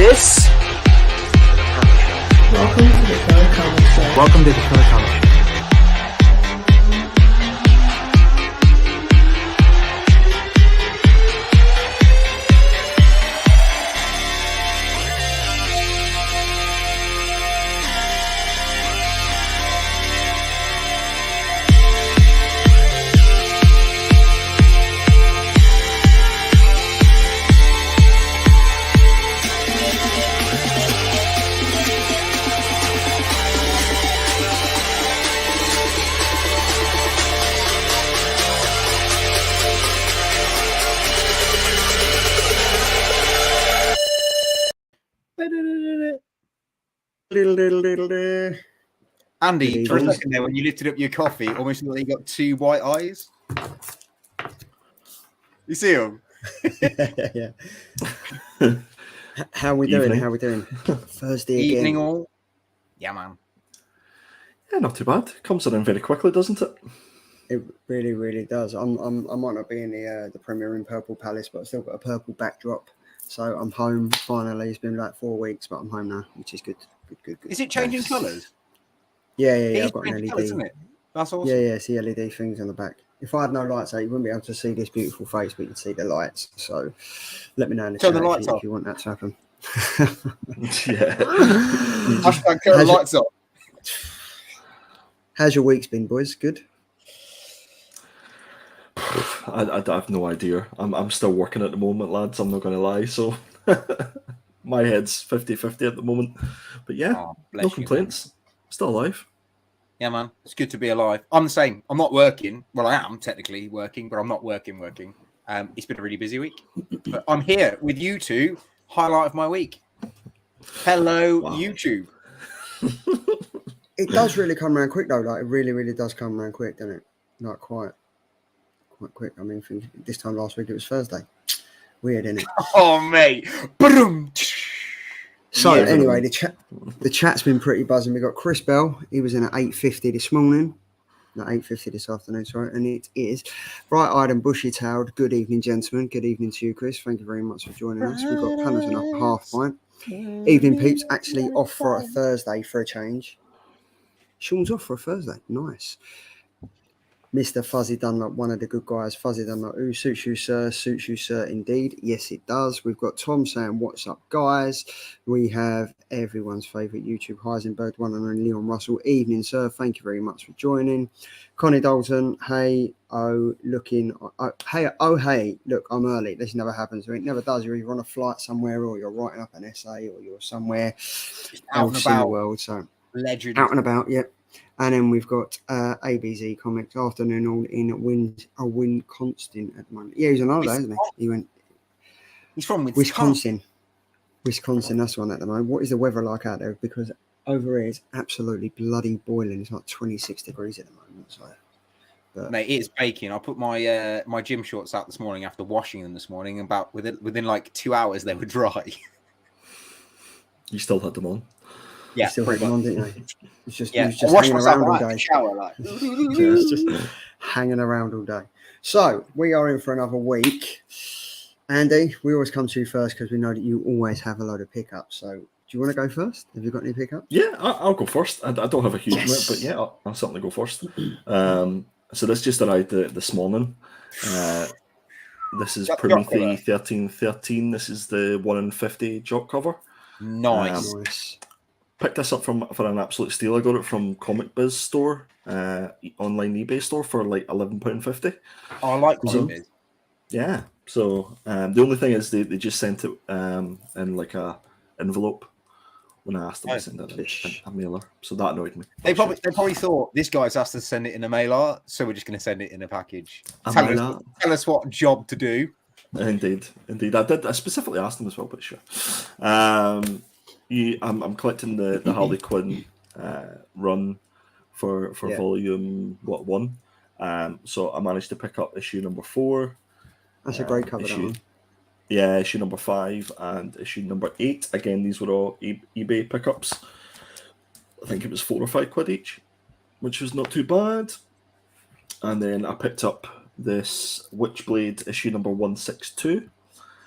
this? Welcome to the Killer Comic Show. Welcome to the Killer Comic Show. Andy, for a second there, when you lifted up your coffee, almost like you got two white eyes. You see them? Yeah. How are we doing? How are we doing? Thursday again. Evening all. Yeah, man. Yeah, not too bad. Comes around very quickly, doesn't it? It really, really does. I might not be in the premiere in Purple Palace, but I've still got a purple backdrop. So I'm home finally. It's been like 4 weeks, but I'm home now, which is good. Good. Is it changing colours? Yeah. I've got an LED. Colours, isn't it? That's awesome. Yeah. It's the LED things on the back. If I had no lights out, you wouldn't be able to see this beautiful face, but you can see the lights. So let me know in the chat if you want that to happen. Yeah. Hashtag turn the lights off. How's your week's been, boys? Good? I have no idea. I'm still working at the moment, lads. I'm not going to lie. So my head's 50-50 at the moment. But yeah, no complaints. Still alive. Yeah, man. It's good to be alive. I'm the same. I'm not working. Well, I am technically working, but I'm not working. It's been a really busy week. But I'm here with you two. Highlight of my week. Hello, wow. YouTube. It does really come around quick, though. Like, it really, really does come around quick, doesn't it? Not quite quick. I mean, this time last week it was Thursday. Weird, isn't it? Oh, mate. So anyway, the chat's been pretty buzzing. We got Chris Bell. He was in at 8:50 this morning. Not 8:50 this afternoon, sorry. And it is bright-eyed and bushy-tailed. Good evening, gentlemen. Good evening to you, Chris. Thank you very much for joining us. We've got Paddleton up half pint. Evening, peeps. Actually off for a Thursday for a change. Sean's off for a Thursday. Nice. Mr. Fuzzy Dunlop, one of the good guys. Fuzzy Dunlop, ooh, suits you, sir. Suits you, sir, indeed. Yes, it does. We've got Tom saying, what's up, guys? We have everyone's favourite YouTube Heisenberg, one and only Leon Russell. Evening, sir. Thank you very much for joining. Connie Dalton, hey, look, I'm early. This never happens. It never does. You're either on a flight somewhere or you're writing up an essay or you're somewhere else in the world. So, legend. Out and about, yeah. And then we've got ABZ Comics, afternoon all in Wisconsin at the moment. Yeah, he's on holiday, isn't he? He's from Wisconsin. Wisconsin, that's one at the moment. What is the weather like out there? Because over here it's absolutely bloody boiling. It's like 26 degrees at the moment. So, mate, it is baking. I put my my gym shorts out this morning after washing them this morning. About within like 2 hours, they were dry. You still had them on? Yeah, still had them on, didn't you? It's just, yeah. He was just hanging around all day. Just hanging around all day. So we are in for another week. Andy, we always come to you first because we know that you always have a load of pickups. So do you want to go first? Have you got any pickups? Yeah, I'll go first. I don't have a huge amount, but yeah, I'll certainly go first. So this just arrived this morning. This is Prometheus 1313. This is the 1 in 50 jock cover. Nice. Picked this up for an absolute steal. I got it from Comic Biz store, online eBay store for like £11.50. Oh, I like Comic Biz. Yeah. So the only thing is they just sent it in like a envelope when I asked them to send it a mailer. So that annoyed me. They probably thought this guy's asked us to send it in a mailer, so we're just going to send it in a package. Tell us what job to do. Indeed. I specifically asked them as well, but sure. I'm collecting the Harley Quinn run for volume 1. So I managed to pick up issue number 4. That's a great cover. Yeah, issue number 5 and issue number 8. Again, these were all eBay pickups. I think it was £4 or £5 each, which was not too bad. And then I picked up this Witchblade issue number 162.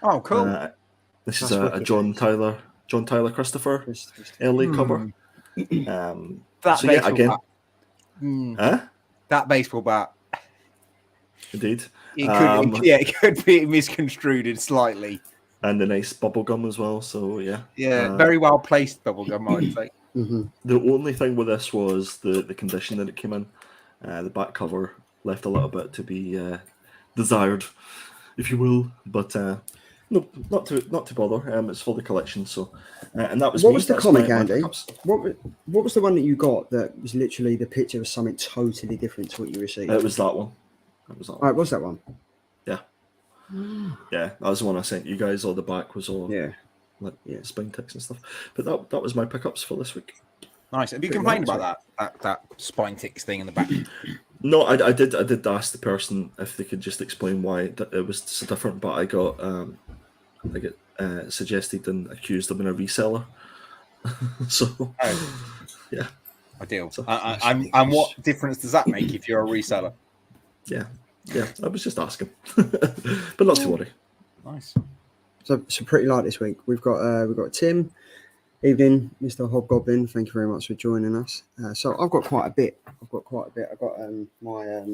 Oh, cool. This is a John Tyler John Tyler Christopher Christopher. early cover. That So yeah, baseball again, bat. huh? That baseball bat. Indeed. It could be misconstrued in slightly. And the nice bubble gum as well. So yeah, Yeah, very well placed bubblegum, I'd say. The only thing with this was the condition that it came in. The back cover left a little bit to be desired, if you will. But no, not to bother. It's for the collection. So, and that was What me. was the That's comic, my Andy? pickups. What was the one that you got that was literally the picture of something totally different to what you received? It was that one. It was that one. Oh, it was that one. Yeah. Yeah, that was the one I sent you guys. All the back was all spine ticks and stuff. But that was my pickups for this week. Nice. Have you complained about that spine ticks thing in the back? No, I did ask the person if they could just explain why it was so different, but I got suggested and accused of being a reseller. So yeah, ideal. So, and what difference does that make if you're a reseller? Yeah, I was just asking, but not to worry. Nice. So pretty light this week. We've got Tim. Evening, Mr. Hobgoblin. Thank you very much for joining us. So I've got quite a bit. I've got my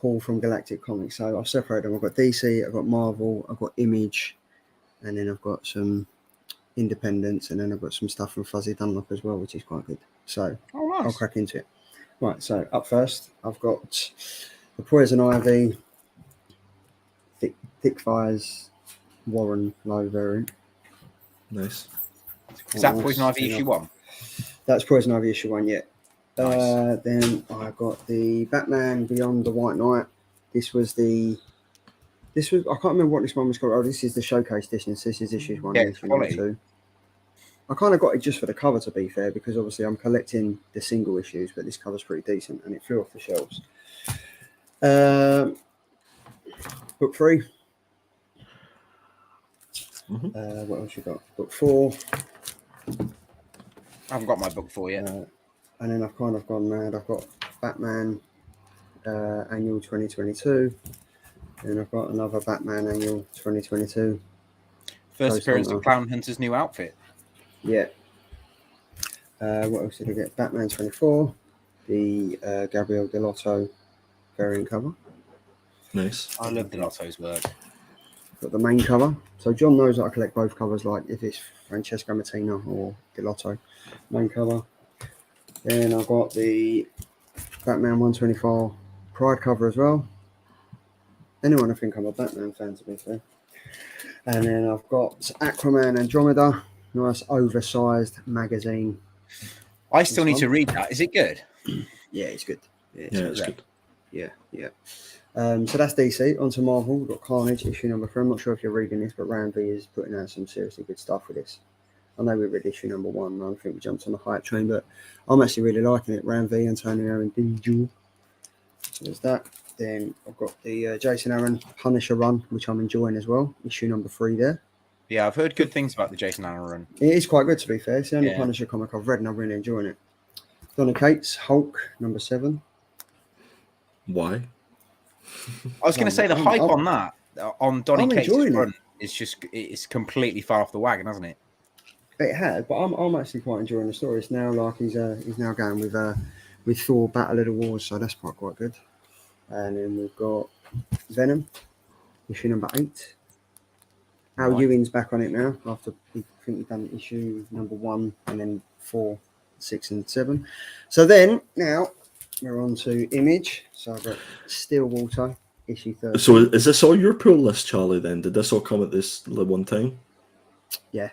haul from Galactic Comics. So I've separated them. I've got DC, I've got Marvel, I've got Image, and then I've got some Independents, and then I've got some stuff from Fuzzy Dunlop as well, which is quite good. So nice. I'll crack into it. Right, so up first, I've got the Poison Ivy, Thick Fires, Warren low variant. Nice. Is that Poison Ivy issue 1? That's Poison Ivy issue 1, yeah. Nice. Then I got the Batman Beyond the White Knight. This was I can't remember what this one was called. Oh, this is the showcase edition. So this is issues 1 and issue 2. I kind of got it just for the cover, to be fair, because obviously I'm collecting the single issues, but this cover's pretty decent and it flew off the shelves. Book 3. What else you got? Book 4. I haven't got my book 4 yet. And then I've kind of gone mad. I've got Batman Annual 2022. And I've got another Batman Annual 2022. First appearance of Clown Hunter's new outfit. Yeah. What else did I get? Batman 24. The Gabriel Delotto variant cover. Nice. I love Delotto's work. Got the main cover. So John knows that I collect both covers, like if it's Francesco Mattina or Delotto. Main cover. Then I've got the Batman 124 Pride cover as well. Anyone I think I'm a Batman fan, to be fair. And then I've got Aquaman Andromeda. Nice oversized magazine. I still need to read that. Is it good? Yeah, it's good. It's good. Yeah. So that's DC. On to Marvel. We've got Carnage, issue number 3. I'm not sure if you're reading this, but Ram V is putting out some seriously good stuff with this. I know we read issue number 1. I think we jumped on the hype train, but I'm actually really liking it. Ram V, Antonio, and Dingle. So there's that. Then I've got the Jason Aaron Punisher run, which I'm enjoying as well. Issue number 3 there. Yeah, I've heard good things about the Jason Aaron run. It is quite good, to be fair. It's the only Punisher comic I've read, and I'm really enjoying it. Donna Cates, Hulk, number 7. Why? I was going to say the hype on that, on Donny Cates' run, it's completely far off the wagon, hasn't it? It has, but I'm actually quite enjoying the story. It's now like he's now going with Thor Battle of the Wars, so that's quite good. And then we've got Venom, issue number 8. Al Ewing's back on it now after I think he's done issue number 1 and then 4, 6, and 7. So then now we're on to Image. So I've got Stillwater, issue 30. So is this all your pull list, Charlie? Then did this all come at this one time? Yeah.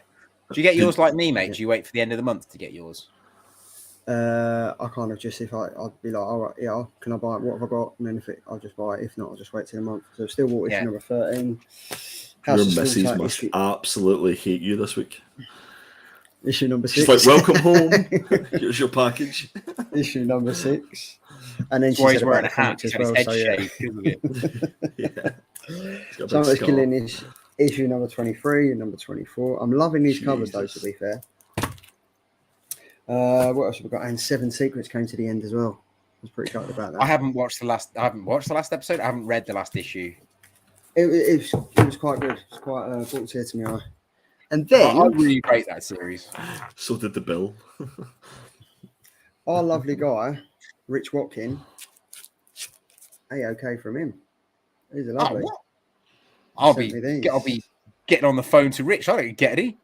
Do you get yours like me, mate? Do you wait for the end of the month to get yours? I kind of just I'd be like, all right, yeah, can I buy it? What have I got? And then I'll just buy it. If not, I'll just wait till a month. So Stillwater issue number 13. Your missus must absolutely hate you this week. Issue number 6. She's like, welcome home. Here's your package. Issue number 6. And then she's wearing a hat as well. So Somebody's killing issue number 23 and number 24. I'm loving these covers though, to be fair. What else have we got? And 7 Secrets came to the end as well. I was pretty excited about that. I haven't watched the last episode. I haven't read the last issue. It was quite good. It's quite brought tear to my eye. And I then really rate that series. So did the bill. our lovely guy, Rich Watkin, okay from him. These are lovely. What? I'll Sent me be these. getting on the phone to Rich. I don't get any.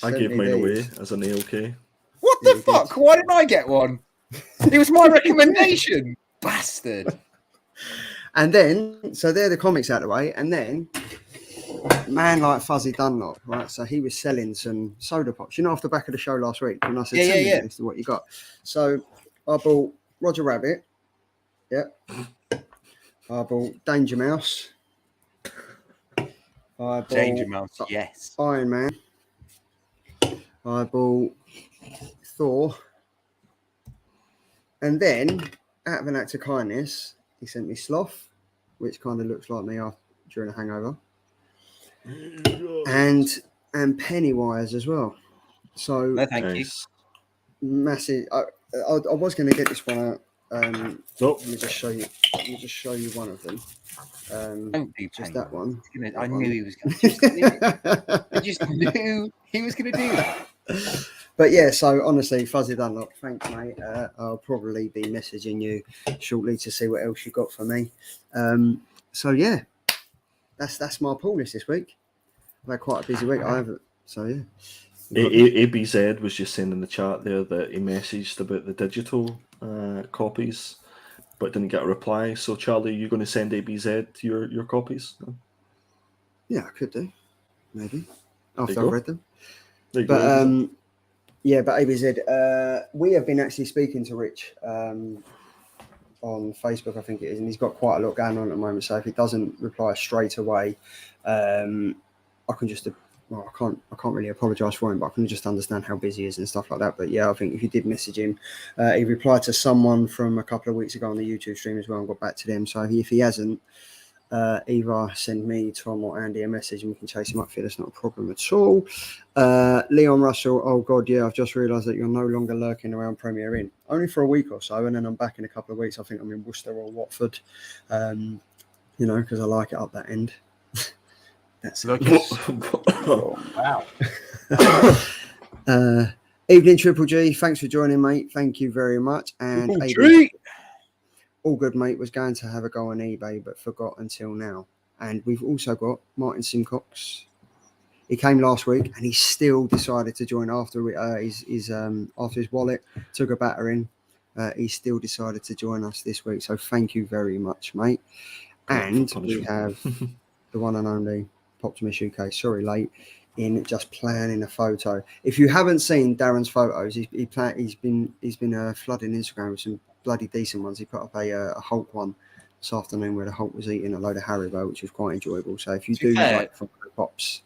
I Sent gave me mine away these. as an AOK. What Yeah, the he fuck? did. Why didn't I get one? It was my recommendation. Bastard. And then, so they're the comics out of the way. And then, man like Fuzzy Dunlop, right? So he was selling some soda pops. You know, off the back of the show last week, when I said, send me a list of what you got. So I bought Roger Rabbit. Yep. I bought Danger Mouse. I bought Danger Mouse, yes. Iron Man. I bought Thor. And then, out of an act of kindness, he sent me Sloth, which kind of looks like me during a hangover. And Pennywise as well. So No, thank you. Nice. massive. I was going to get this one out. Nope. Let me just show you. Let me just show you one of them. Don't do Just Pennywise. that one. I knew he was going to. I just knew he was going to do that. But yeah, so honestly, Fuzzy Dunlop, thanks, mate. I'll probably be messaging you shortly to see what else you got for me. So yeah, that's my pull list this week. I've had quite a busy week. I haven't. So yeah. ABZ was just saying in the chat there that he messaged about the digital copies, but didn't get a reply. So Charlie, you going to send ABZ your copies? No? Yeah, I could do. Maybe. There After you I've go. read them. There you But go. yeah, but ABZ, we have been actually speaking to Rich on Facebook, I think it is, and he's got quite a lot going on at the moment. So if he doesn't reply straight away, I can just, well, I can't really apologise for him, but I can just understand how busy he is and stuff like that. But yeah, I think if you did message him, he replied to someone from a couple of weeks ago on the YouTube stream as well and got back to them. So if he hasn't, either send me, Tom, or Andy a message and we can chase him up for you. That's not a problem at all. Leon Russell, oh God, yeah, I've just realised that you're no longer lurking around Premier Inn. Only for a week or so, and then I'm back in a couple of weeks. I think I'm in Worcester or Watford, you know, because I like it up that end. That's Oh, wow. Evening, Triple G. Thanks for joining, mate. Thank you very much. And Triple AB, G. all good, mate. Was going to have a go on eBay, but forgot until now. And we've also got Martin Simcox. He came last week, and he still decided to join after after his wallet took a battering. He still decided to join us this week. So thank you very much, mate. And we have the one and only Optimus UK. Sorry, late. In just planning a photo. If you haven't seen Darren's photos, he's been flooding Instagram with some bloody decent ones. He put up a Hulk one this afternoon where the Hulk was eating a load of Haribo, which was quite enjoyable. So if you do like photo pops,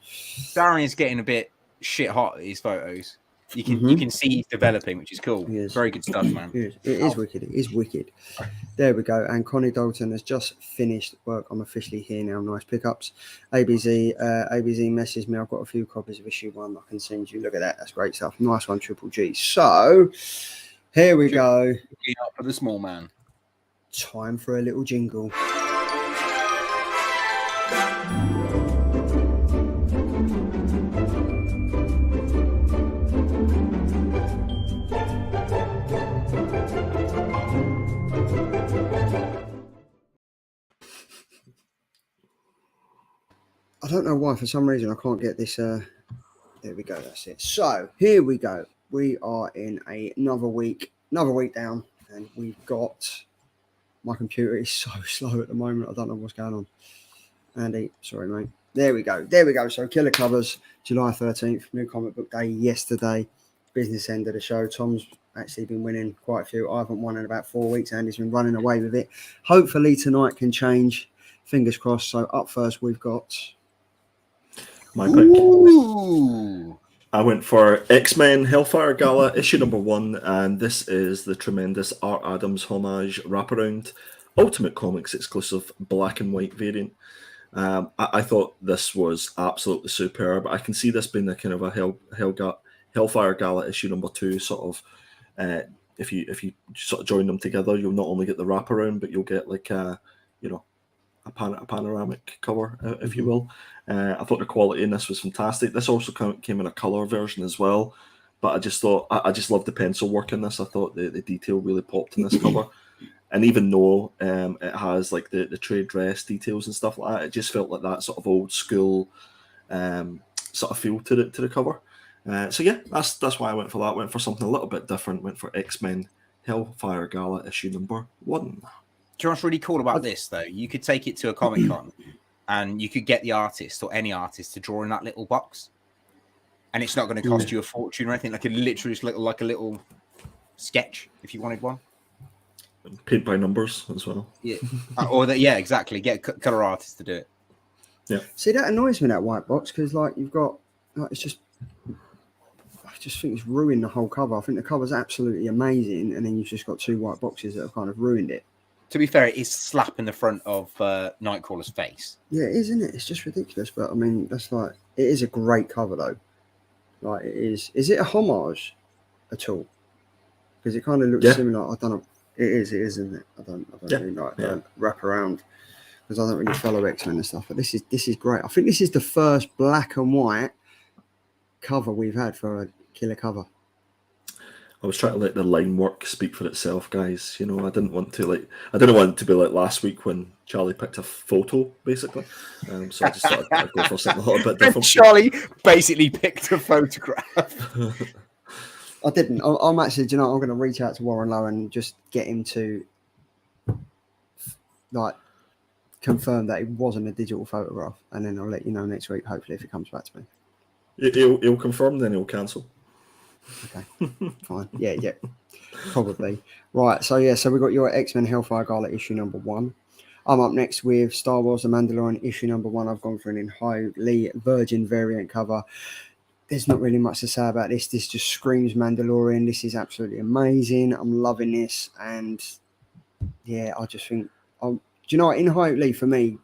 Darren is getting a bit shit hot at his photos. You can see he's developing, which is cool. Very good stuff, man. It is wicked. It is wicked. There we go. And Connie Dalton has just finished work. I'm officially here now. Nice pickups. ABZ messaged me. I've got a few copies of issue 1 I can send you. Look at that. That's great stuff. Nice one, Triple G. So here we go. Up for the small man. Time for a little jingle. I don't know why, for some reason, I can't get this. There we go. That's it. So here we go. We are in another week down, and we've got. My computer is so slow at the moment. I don't know what's going on. Andy, sorry, mate. There we go. So Killer Covers, July 13th, new comic book day yesterday. Business end of the show. Tom's actually been winning quite a few. I haven't won in about 4 weeks. Andy's been running away with it. Hopefully tonight can change. Fingers crossed. So up first, we've got. My pick. I went for X-Men Hellfire Gala issue number 1, and this is the tremendous Art Adams homage wraparound Ultimate Comics exclusive black and white variant. I thought this was absolutely superb. I can see this being a kind of a Hellfire Gala issue number 2 sort of. If you sort of join them together, you'll not only get the wraparound, but you'll get like a a panoramic cover, if you will. I thought the quality in this was fantastic. This also came in a color version as well, but I just thought I just loved the pencil work in this. I thought the detail really popped in this cover, and even though it has like the trade dress details and stuff like that, it just felt like that sort of old school sort of feel to the cover. So yeah, that's why I went for that. Went for something a little bit different. Went for X-Men Hellfire Gala issue number 1. Do you know what's really cool about this, though? You could take it to a Comic-Con and you could get the artist or any artist to draw in that little box. And it's not going to cost you a fortune or anything. Like, it literally just look like a little sketch if you wanted one. Paid by numbers as well. Yeah, yeah, exactly. Get a colour artist to do it. Yeah. See, that annoys me, that white box, because like you've got, like, it's just, I just think it's ruined the whole cover. I think the cover's absolutely amazing, and then you've just got 2 white boxes that have kind of ruined it. To be fair, it is slapping the front of Nightcrawler's face. Yeah, it is, isn't it? It's just ridiculous. But I mean, that's like, it is a great cover though. Like, it is. Is it a homage at all? Because it kind of looks similar. I don't know. It is, isn't it? I don't really like. I don't wrap around because I don't really follow X-Men and stuff. But this is great. I think this is the first black and white cover we've had for a killer cover. I was trying to let the line work speak for itself, guys. You know, I didn't want it to be like last week when Charlie picked a photo, basically. So I just thought I'd go for something a little bit different. Charlie basically picked a photograph. I didn't. I'm actually, do you know, I'm going to reach out to Warren Lowe and just get him to like confirm that it wasn't a digital photograph, and then I'll let you know next week, hopefully, if it comes back to me. He'll confirm, then he'll cancel. Okay, fine. Yeah, probably. Right, so we got your X-Men Hellfire Gala issue number 1. I'm up next with Star Wars The Mandalorian issue number 1. I've gone for an In-High Lee Virgin variant cover. There's not really much to say about this. This just screams Mandalorian. This is absolutely amazing. I'm loving this, and yeah, I just think, do you know what? In-High Lee for me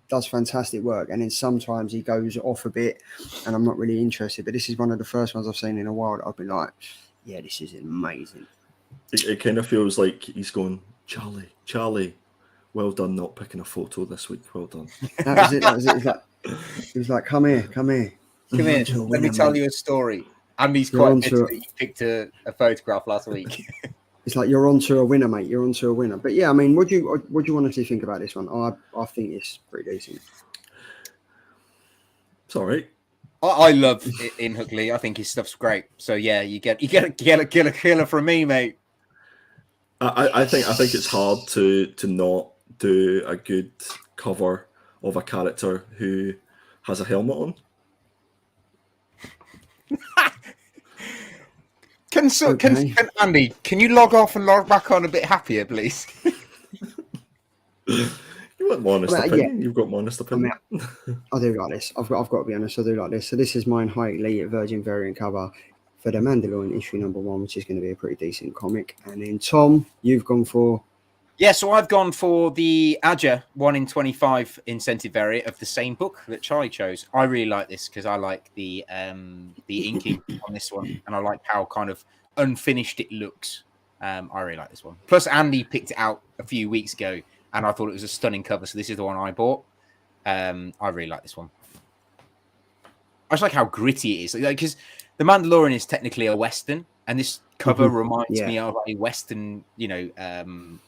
does fantastic work, and then sometimes he goes off a bit and I'm not really interested, but this is one of the first ones I've seen in a while that I've been like, yeah, this is amazing. It kind of feels like he's going, Charlie, well done not picking a photo this week, well done. That was it. He was like, come here. Let me tell you a story. Andy's quite bitter that you picked a photograph last week. It's like, you're onto a winner, mate. You're onto a winner. But yeah, I mean, what do you honestly think about this one? I think it's pretty decent. It's all right. I love In Hook Lee. I think his stuff's great. So yeah, you get a killer from me, mate. I think it's hard to not do a good cover of a character who has a helmet on. Can Andy, can you log off and log back on a bit happier, please? You want my honest opinion? Yeah. You've got my honest opinion. I do like this. I've got to be honest. I do like this. So this is my In-High Lee Virgin variant cover for The Mandalorian issue number 1, which is going to be a pretty decent comic. And then Tom, you've gone for... Yeah, so I've gone for the Aja 1 in 25 incentive variant of the same book that Charlie chose. I really like this because I like the inking on this one, and I like how kind of unfinished it looks. I really like this one. Plus, Andy picked it out a few weeks ago, and I thought it was a stunning cover, so this is the one I bought. I really like this one. I just like how gritty it is, because The Mandalorian is technically a Western, and this cover reminds me of a Western,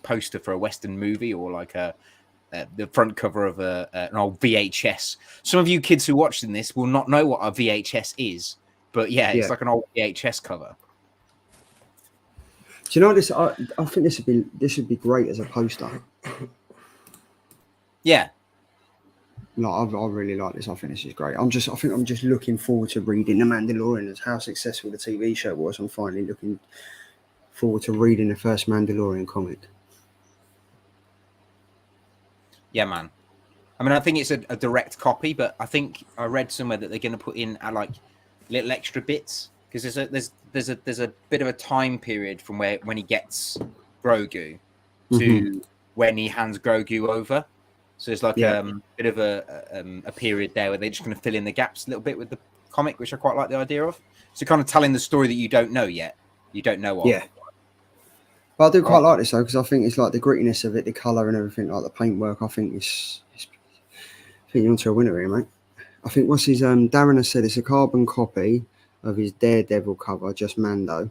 poster for a Western movie, or like the front cover of an old VHS. Some of you kids who watched this will not know what a VHS is, but it's like an old VHS cover. Do you know this? I think this would be great as a poster. Yeah. No, I really like this. I think this is great. I'm just looking forward to reading The Mandalorian. As how successful the TV show was, I'm finally looking forward to reading the first Mandalorian comic. Yeah, man. I mean, I think it's a direct copy, but I think I read somewhere that they're going to put in like little extra bits, because there's a bit of a time period from when he gets Grogu to when he hands Grogu over. So there's like a bit of a period there where they're just going to fill in the gaps a little bit with the comic, which I quite like the idea of. So kind of telling the story that you don't know yet. You don't know what. Yeah. But I do quite like this though, because I think it's like the grittiness of it, the colour and everything, like the paintwork. I think I think you're onto a winner here, mate. I think what's his Darren has said it's a carbon copy of his Daredevil cover, just Mando.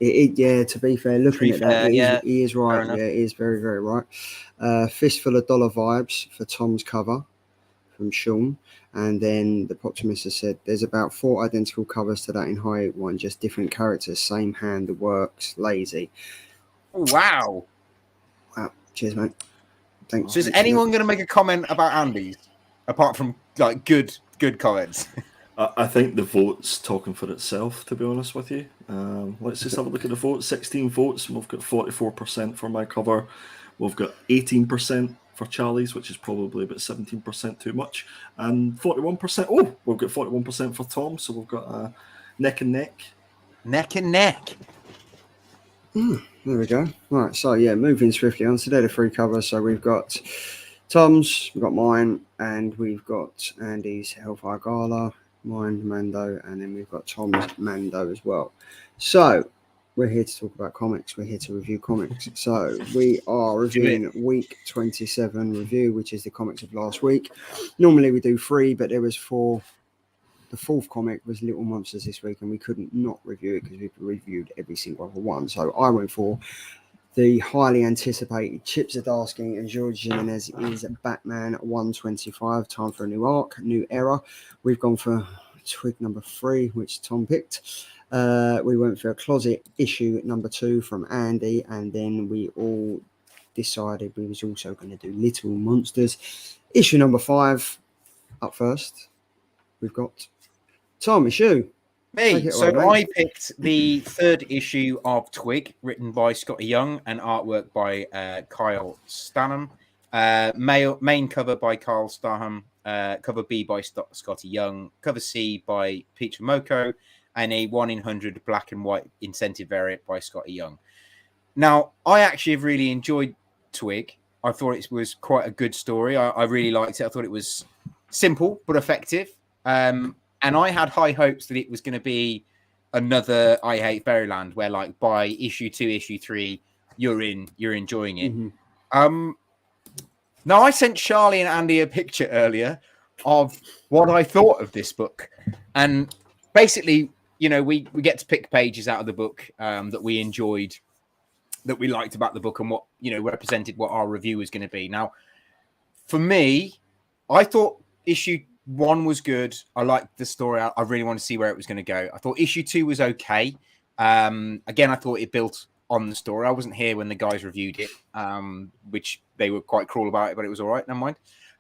Yeah, to be fair, looking at that, he is right. Yeah, he is very, very right. Fistful of Dollar vibes for Tom's cover from Sean. And then the Poptimist has said there's about 4 identical covers to that in High 8-1, just different characters, same hand, the works, lazy. Wow. Cheers, mate. Thanks. So is anyone going to make a comment about Andy's, apart from like good comments? I think the vote's talking for itself, to be honest with you. Let's just have a look at the votes. 16 votes. We've got 44% for my cover. We've got 18% for Charlie's, which is probably about 17% too much. And 41%. Oh, we've got 41% for Tom. So we've got neck and neck. Neck and neck. There we go. Right, so yeah, moving swiftly on. So they're the 3 covers. So we've got Tom's, we've got mine, and we've got Andy's Hellfire Gala, mine, Mando, and then we've got Tom's Mando as well. So we're here to talk about comics. We're here to review comics. So we are reviewing week 27 review, which is the comics of last week. Normally we do 3, but there was 4. The 4th comic was Little Monsters this week, and we couldn't not review it because we've reviewed every single other one. So I went for the highly anticipated Chip Zdarsky and Jorge Jimenez is Batman 125. Time for a new arc, new era. We've gone for Twig number 3, which Tom picked. We went for a Closet issue number 2 from Andy, and then we all decided we was also going to do Little Monsters. Issue number 5 up first. We've got Tom, it's you. Me. So I picked the 3rd issue of Twig, written by Skottie Young and artwork by Kyle Strahm. Main cover by Kyle Strahm, cover B by Skottie Young, cover C by Peach Moko, and a 1 in 100 black and white incentive variant by Skottie Young. Now, I actually have really enjoyed Twig. I thought it was quite a good story. I really liked it. I thought it was simple but effective. And I had high hopes that it was going to be another I Hate Fairyland, where like by issue 2, issue 3, you're enjoying it. Mm-hmm. Now I sent Charlie and Andy a picture earlier of what I thought of this book, and basically, you know, we get to pick pages out of the book that we enjoyed, that we liked about the book, and what, you know, represented what our review was going to be. Now, for me, I thought issue 1 was good. I liked the story. I really want to see where it was going to go. I thought issue 2 was okay. Again, I thought it built on the story. I wasn't here when the guys reviewed it, which they were quite cruel about it, but it was all right. Never mind.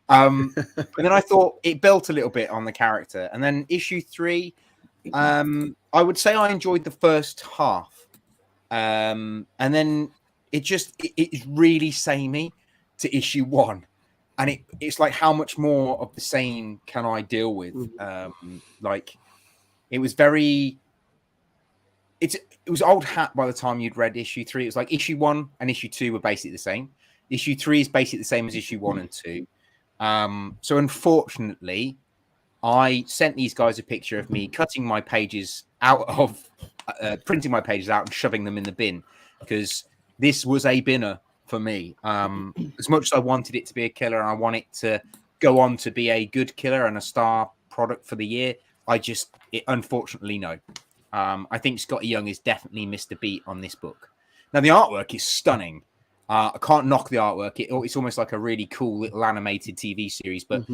But then I thought it built a little bit on the character. And then issue 3, I would say I enjoyed the first half. And then it's really samey to issue 1. And it's like, how much more of the same can I deal with? Like, it was very... It was old hat by the time you'd read issue 3. It was like issue 1 and issue 2 were basically the same. Issue 3 is basically the same as issue 1 and 2. So unfortunately, I sent these guys a picture of me cutting my pages out of... printing my pages out and shoving them in the bin, because this was a binner for me. As much as I wanted it to be a killer and I want it to go on to be a good killer and a star product for the year, unfortunately, no. I think Skottie Young has definitely missed a beat on this book. Now, the artwork is stunning. I can't knock the artwork. It's almost like a really cool little animated TV series, but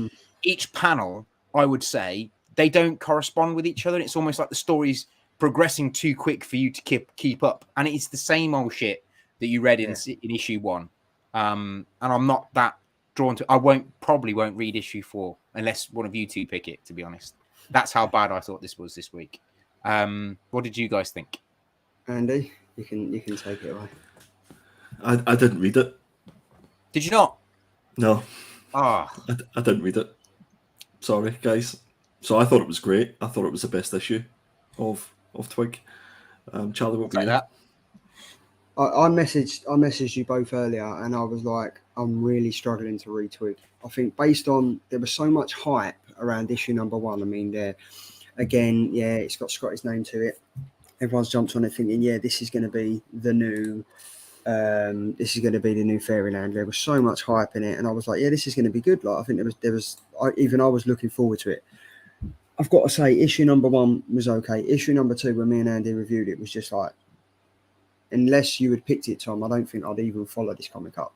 each panel, I would say, they don't correspond with each other. It's almost like the story's progressing too quick for you to keep up. And it's the same old shit that you read in issue 1. And I'm not that drawn to... probably won't read issue 4 unless one of you two pick it, to be honest. That's how bad I thought this was this week. What did you guys think? Andy, you can take it away. I didn't read it. Did you not? No. I didn't read it. Sorry, guys. So I thought it was great. I thought it was the best issue of Twig. Charlie, what were you? I messaged you both earlier, and I was like, I'm really struggling to read Twig. I think based on, there was so much hype around issue number 1. I mean, it's got Scottie's name to it. Everyone's jumped on it thinking, this is going to be the new This is going to be the new Fairyland. There was so much hype in it, and I was like, yeah, this is going to be good. Like, I think I was looking forward to it. I've got to say, issue number 1 was okay. Issue number 2, when me and Andy reviewed it, was just like, unless you had picked it, Tom, I don't think I'd even follow this comic up.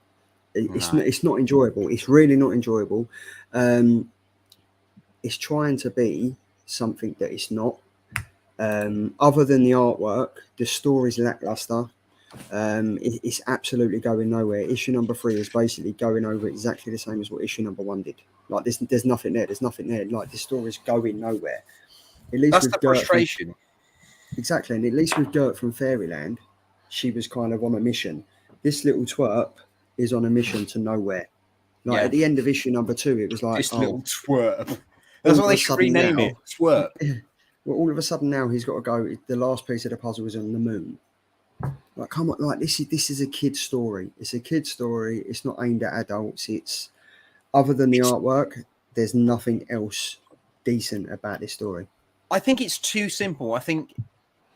It's not enjoyable. It's really not enjoyable. It's trying to be something that it's not. Other than the artwork, the story's lackluster. It's absolutely going nowhere. Issue number 3 is basically going over exactly the same as what issue number 1 did. Like, there's nothing there. There's nothing there. Like, the story's going nowhere. At least that's the frustration. Exactly, and at least with Gert from Fairyland, she was kind of on a mission. This little twerp is on a mission to nowhere. Like, at the end of issue number 2, it was like, this little twerp. That's what they should rename it. Twerp. Well, all of a sudden now he's got to go. The last piece of the puzzle is on the moon. Like, come on, like, this is a kid's story. It's a kid's story. It's not aimed at adults. It's, other than the artwork, there's nothing else decent about this story. I think it's too simple. I think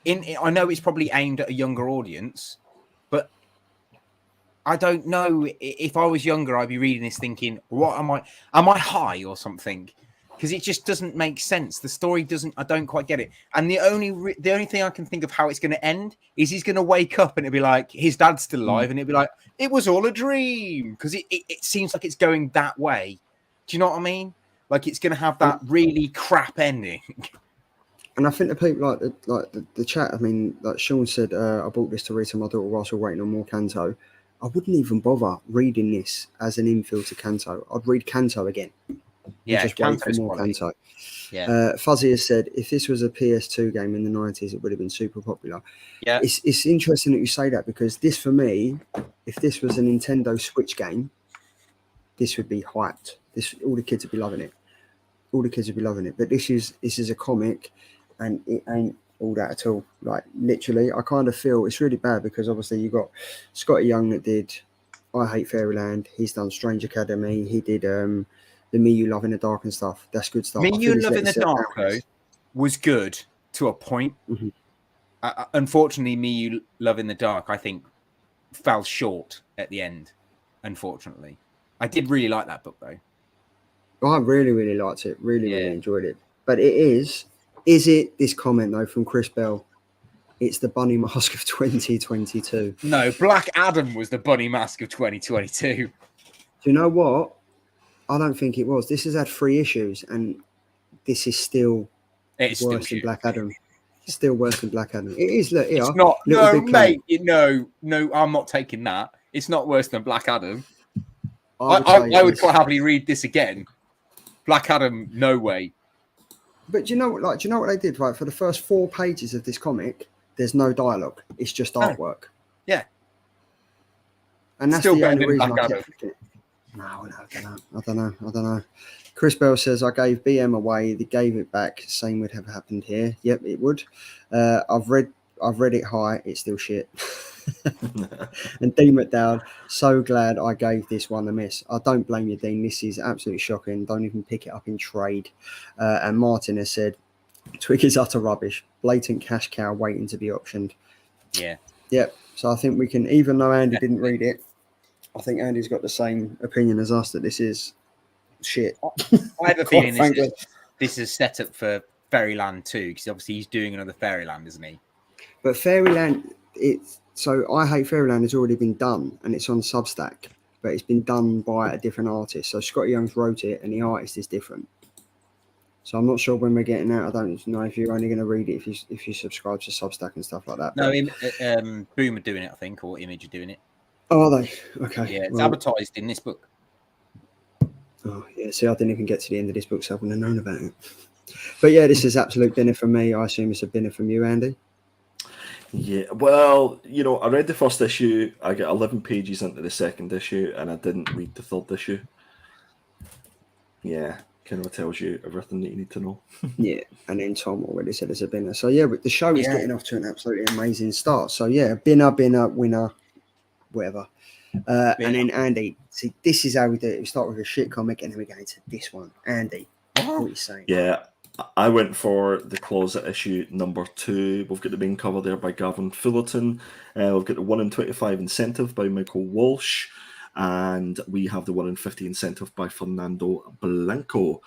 I know it's probably aimed at a younger audience, but I don't know. If I was younger, I'd be reading this thinking, what am I high or something? Because it just doesn't make sense. The story doesn't. I don't quite get it. And the only thing I can think of how it's going to end is he's going to wake up and it'll be like his dad's still alive, and it'll be like it was all a dream. Because it seems like it's going that way. Do you know what I mean? Like, it's going to have that really crap ending. And I think the people like the chat. I mean, like Sean said, I bought this to read to my daughter whilst we're waiting on more Canto. I wouldn't even bother reading this as an infill to Canto. I'd read Canto again. Yeah, just wait for more Canto. Yeah. Fuzzy has said, if this was a PS2 game in the 90s, it would have been super popular. Yeah. It's interesting that you say that, because this, for me, if this was a Nintendo Switch game, this would be hyped. All the kids would be loving it. All the kids would be loving it. But this is a comic, and it ain't all that at all. Like, literally, I kind of feel it's really bad, because obviously you got Skottie Young that did I Hate Fairyland. He's done Strange Academy. He did the Me You Love in the Dark and stuff. That's good stuff. Me You Love in the Dark, though, was good to a point. Mm-hmm. Unfortunately, Me You Love in the Dark, I think, fell short at the end. Unfortunately, I did really like that book, though. I really, really liked it. Really enjoyed it. But it is it this comment, though, from Chris Bell? It's the bunny mask of 2022. No, Black Adam was the bunny mask of 2022. Do you know what? I don't think it was. This has had 3 issues, and this is still worse than Black Adam. Still worse than Black Adam. It is. Look, here, it's not. No, mate. No. I'm not taking that. It's not worse than Black Adam. I would quite happily read this again. Black Adam, no way. But do you know what they did? Right, for the first 4 pages of this comic, there's no dialogue. It's just artwork. Yeah. And that's still the only reason Black I kept it. No, I don't know. Chris Bell says, I gave BM away. They gave it back. Same would have happened here. Yep, it would. I've read it high. It's still shit. And Dean McDowd, so glad I gave this one a miss. I don't blame you, Dean. This is absolutely shocking. Don't even pick it up in trade. And Martin has said, Twig is utter rubbish. Blatant cash cow waiting to be optioned. Yeah. Yep. So I think we can, even though Andy didn't read it, I think Andy's got the same opinion as us that this is shit. I have a feeling this is set up for Fairyland too, because obviously he's doing another Fairyland, isn't he? But Fairyland, so I Hate Fairyland has already been done, and it's on Substack, but it's been done by a different artist. So Skottie Young's wrote it, and the artist is different. So I'm not sure when we're getting that. I don't know if you're only going to read it if you subscribe to Substack and stuff like that. No, Boom are doing it, I think, or Image are doing it. Oh, are they? Okay. Yeah, it's advertised in this book. Oh, yeah. See, I didn't even get to the end of this book, so I wouldn't have known about it. But yeah, this is absolute dinner from me. I assume it's a dinner from you, Andy. Yeah, well, I read the first issue. I got 11 pages into the second issue, and I didn't read the third issue. Yeah, kind of tells you everything that you need to know. Yeah, and then Tom already said it's a binner. So yeah, the show is getting off to an absolutely amazing start. So yeah, binner, winner, whatever. And then Andy, see, this is how we do it. We start with a shit comic, and then we go into this one. Andy, what are you saying? Yeah, I went for the closet issue number 2. We've got the main cover there by Gavin Fullerton. We've got the 1 in 25 incentive by Michael Walsh. And we have the 1 in 50 incentive by Fernando Blanco.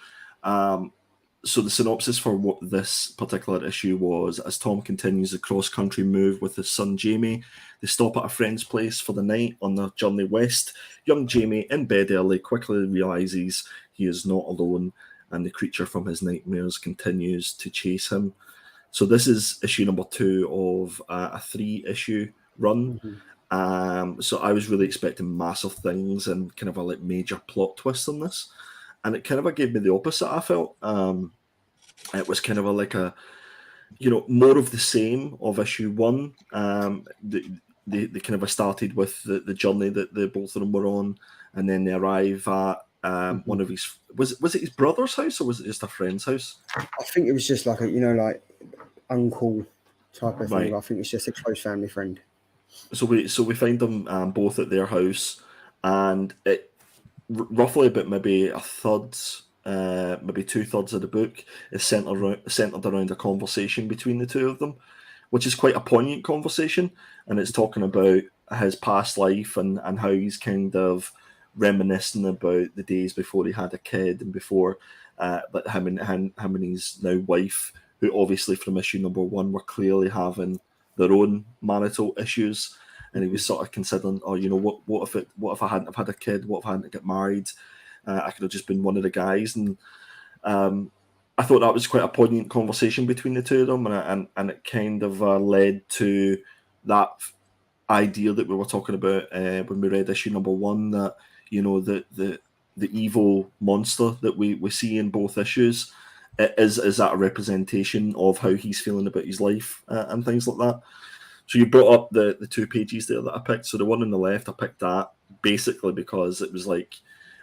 So the synopsis for what this particular issue was: as Tom continues the cross-country move with his son Jamie, they stop at a friend's place for the night on their journey west. Young Jamie, in bed early, quickly realizes he is not alone, and the creature from his nightmares continues to chase him. So this is issue number 2 of a 3-issue run. So I was really expecting massive things and kind of a major plot twist on this, and it kind of gave me the opposite. I felt it was kind of more of the same of issue 1. They kind of started with the journey that the both of them were on, and then they arrive at one of his was it his brother's house, or was it just a friend's house? I think it was just like like uncle type of thing. Right. I think it's just a close family friend. So we find them both at their house, and it roughly about maybe a third, maybe 2/3 of the book is centered around a conversation between the two of them, which is quite a poignant conversation, and it's talking about his past life and how he's kind of reminiscing about the days before he had a kid and before him and his now wife, who obviously from issue number 1 were clearly having their own marital issues, and he was sort of considering, what if I hadn't have had a kid? What if I hadn't get married? I could have just been one of the guys, and I thought that was quite a poignant conversation between the two of them, and it kind of led to that idea that we were talking about when we read issue number 1, that the evil monster that we see in both issues is that a representation of how he's feeling about his life and things like that. So you brought up the 2 pages there that I picked. So the one on the left, I picked that basically because it was like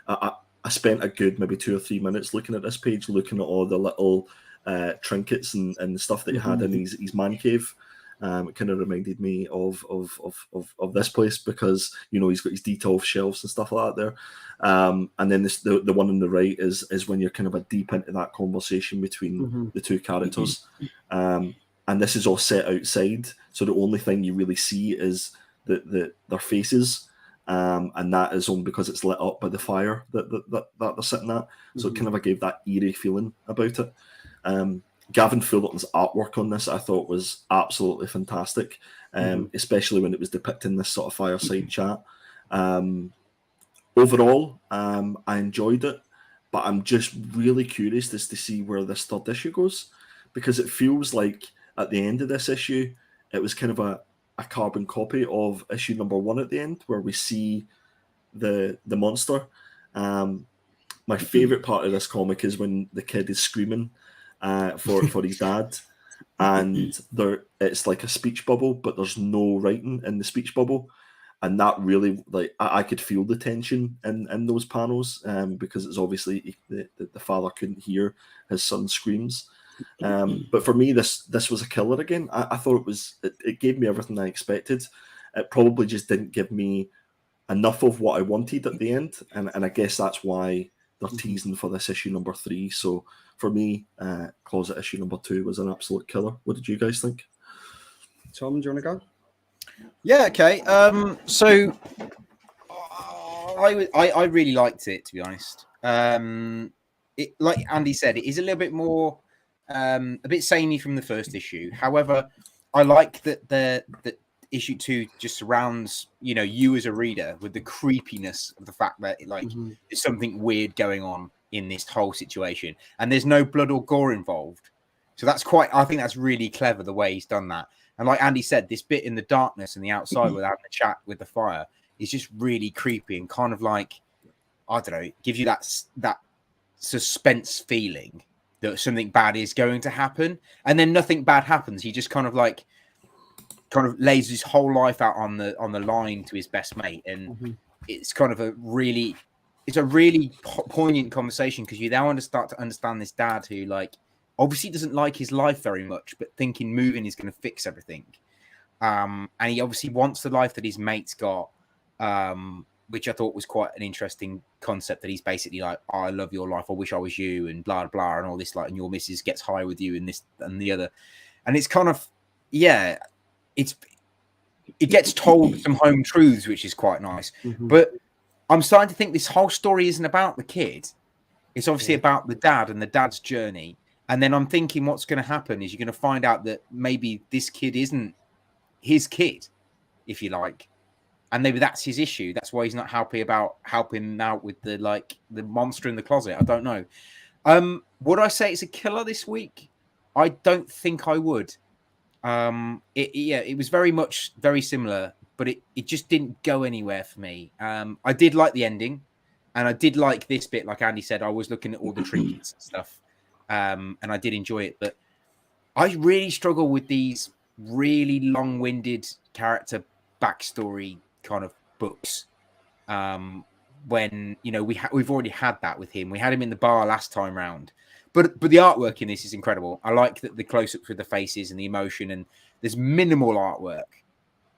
I spent a good maybe 2 or 3 minutes looking at this page, looking at all the little trinkets and stuff that he had in his man cave. It kind of reminded me of this place because he's got his detailed shelves and stuff like that there. And then the one on the right is when you're kind of deep into that conversation between the 2 characters. And this is all set outside, so the only thing you really see is their faces. And that is only because it's lit up by the fire that they're sitting at. So it kind of gave that eerie feeling about it. Gavin Fullerton's artwork on this I thought was absolutely fantastic, especially when it was depicting this sort of fireside chat. Overall, I enjoyed it, but I'm just really curious as to see where this 3rd issue goes, because it feels like at the end of this issue, it was kind of a carbon copy of issue number 1 at the end, where we see the monster. My favorite part of this comic is when the kid is screaming for his dad, and it's like a speech bubble, but there's no writing in the speech bubble, and that really, I could feel the tension in those panels, because it's obviously the father couldn't hear his son's screams. But for me, this was a killer again. I thought it gave me everything I expected. It probably just didn't give me enough of what I wanted at the end, and I guess that's why they're teasing for this issue number 3. So for me, closet issue number 2 was an absolute killer. What did you guys think? Tom, do you want to go? Yeah, okay. So I really liked it, to be honest. It, like Andy said, it is a little bit more a bit samey from the first issue. However, I like that the issue 2 just surrounds you as a reader with the creepiness of the fact that there's something weird going on in this whole situation, and there's no blood or gore involved. So I think that's really clever the way he's done that. And like Andy said, this bit in the darkness and the outside without the chat with the fire is just really creepy and kind of like, I don't know, gives you that suspense feeling that something bad is going to happen, and then nothing bad happens. He just kind of lays his whole life out on the line to his best mate, and it's kind of a really poignant conversation, because you now start to understand this dad who obviously doesn't like his life very much, but thinking moving is going to fix everything. And he obviously wants the life that his mate's got, which I thought was quite an interesting concept. That he's basically like, oh, I love your life, I wish I was you, and blah blah, and all this, like, and your missus gets high with you, and this and the other, and it's kind of, yeah, it gets told some home truths, which is quite nice. But I'm starting to think this whole story isn't about the kid. It's obviously about the dad and the dad's journey. And then I'm thinking what's going to happen is you're going to find out that maybe this kid isn't his kid, if you like. And maybe that's his issue. That's why he's not happy about helping out with the monster in the closet. I don't know. Would I say it's a killer this week? I don't think I would. It was very similar, but it just didn't go anywhere for me. I did like the ending, and I did like this bit. Like Andy said, I was looking at all the trinkets and stuff, and I did enjoy it. But I really struggle with these really long-winded character backstory kind of books. When we've already had that with him. We had him in the bar last time round. But the artwork in this is incredible. I like the close-ups with the faces and the emotion, and there's minimal artwork.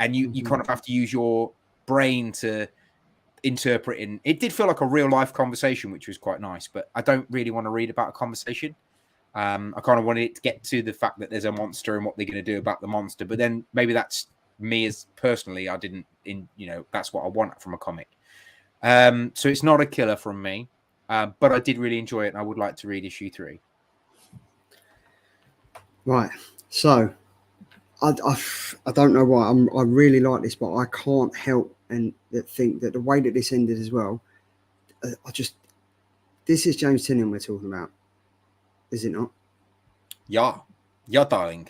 And you kind of have to use your brain to interpret it. It did feel like a real-life conversation, which was quite nice, but I don't really want to read about a conversation. I kind of wanted it to get to the fact that there's a monster and what they're going to do about the monster. But then maybe that's me as personally. I didn't, that's what I want from a comic. So it's not a killer from me. But I did really enjoy it, and I would like to read issue 3. Right. So, I don't know why. I really like this, but I can't help and think that the way that this ended as well, this is James Tynion we're talking about, is it not? Yeah, darling.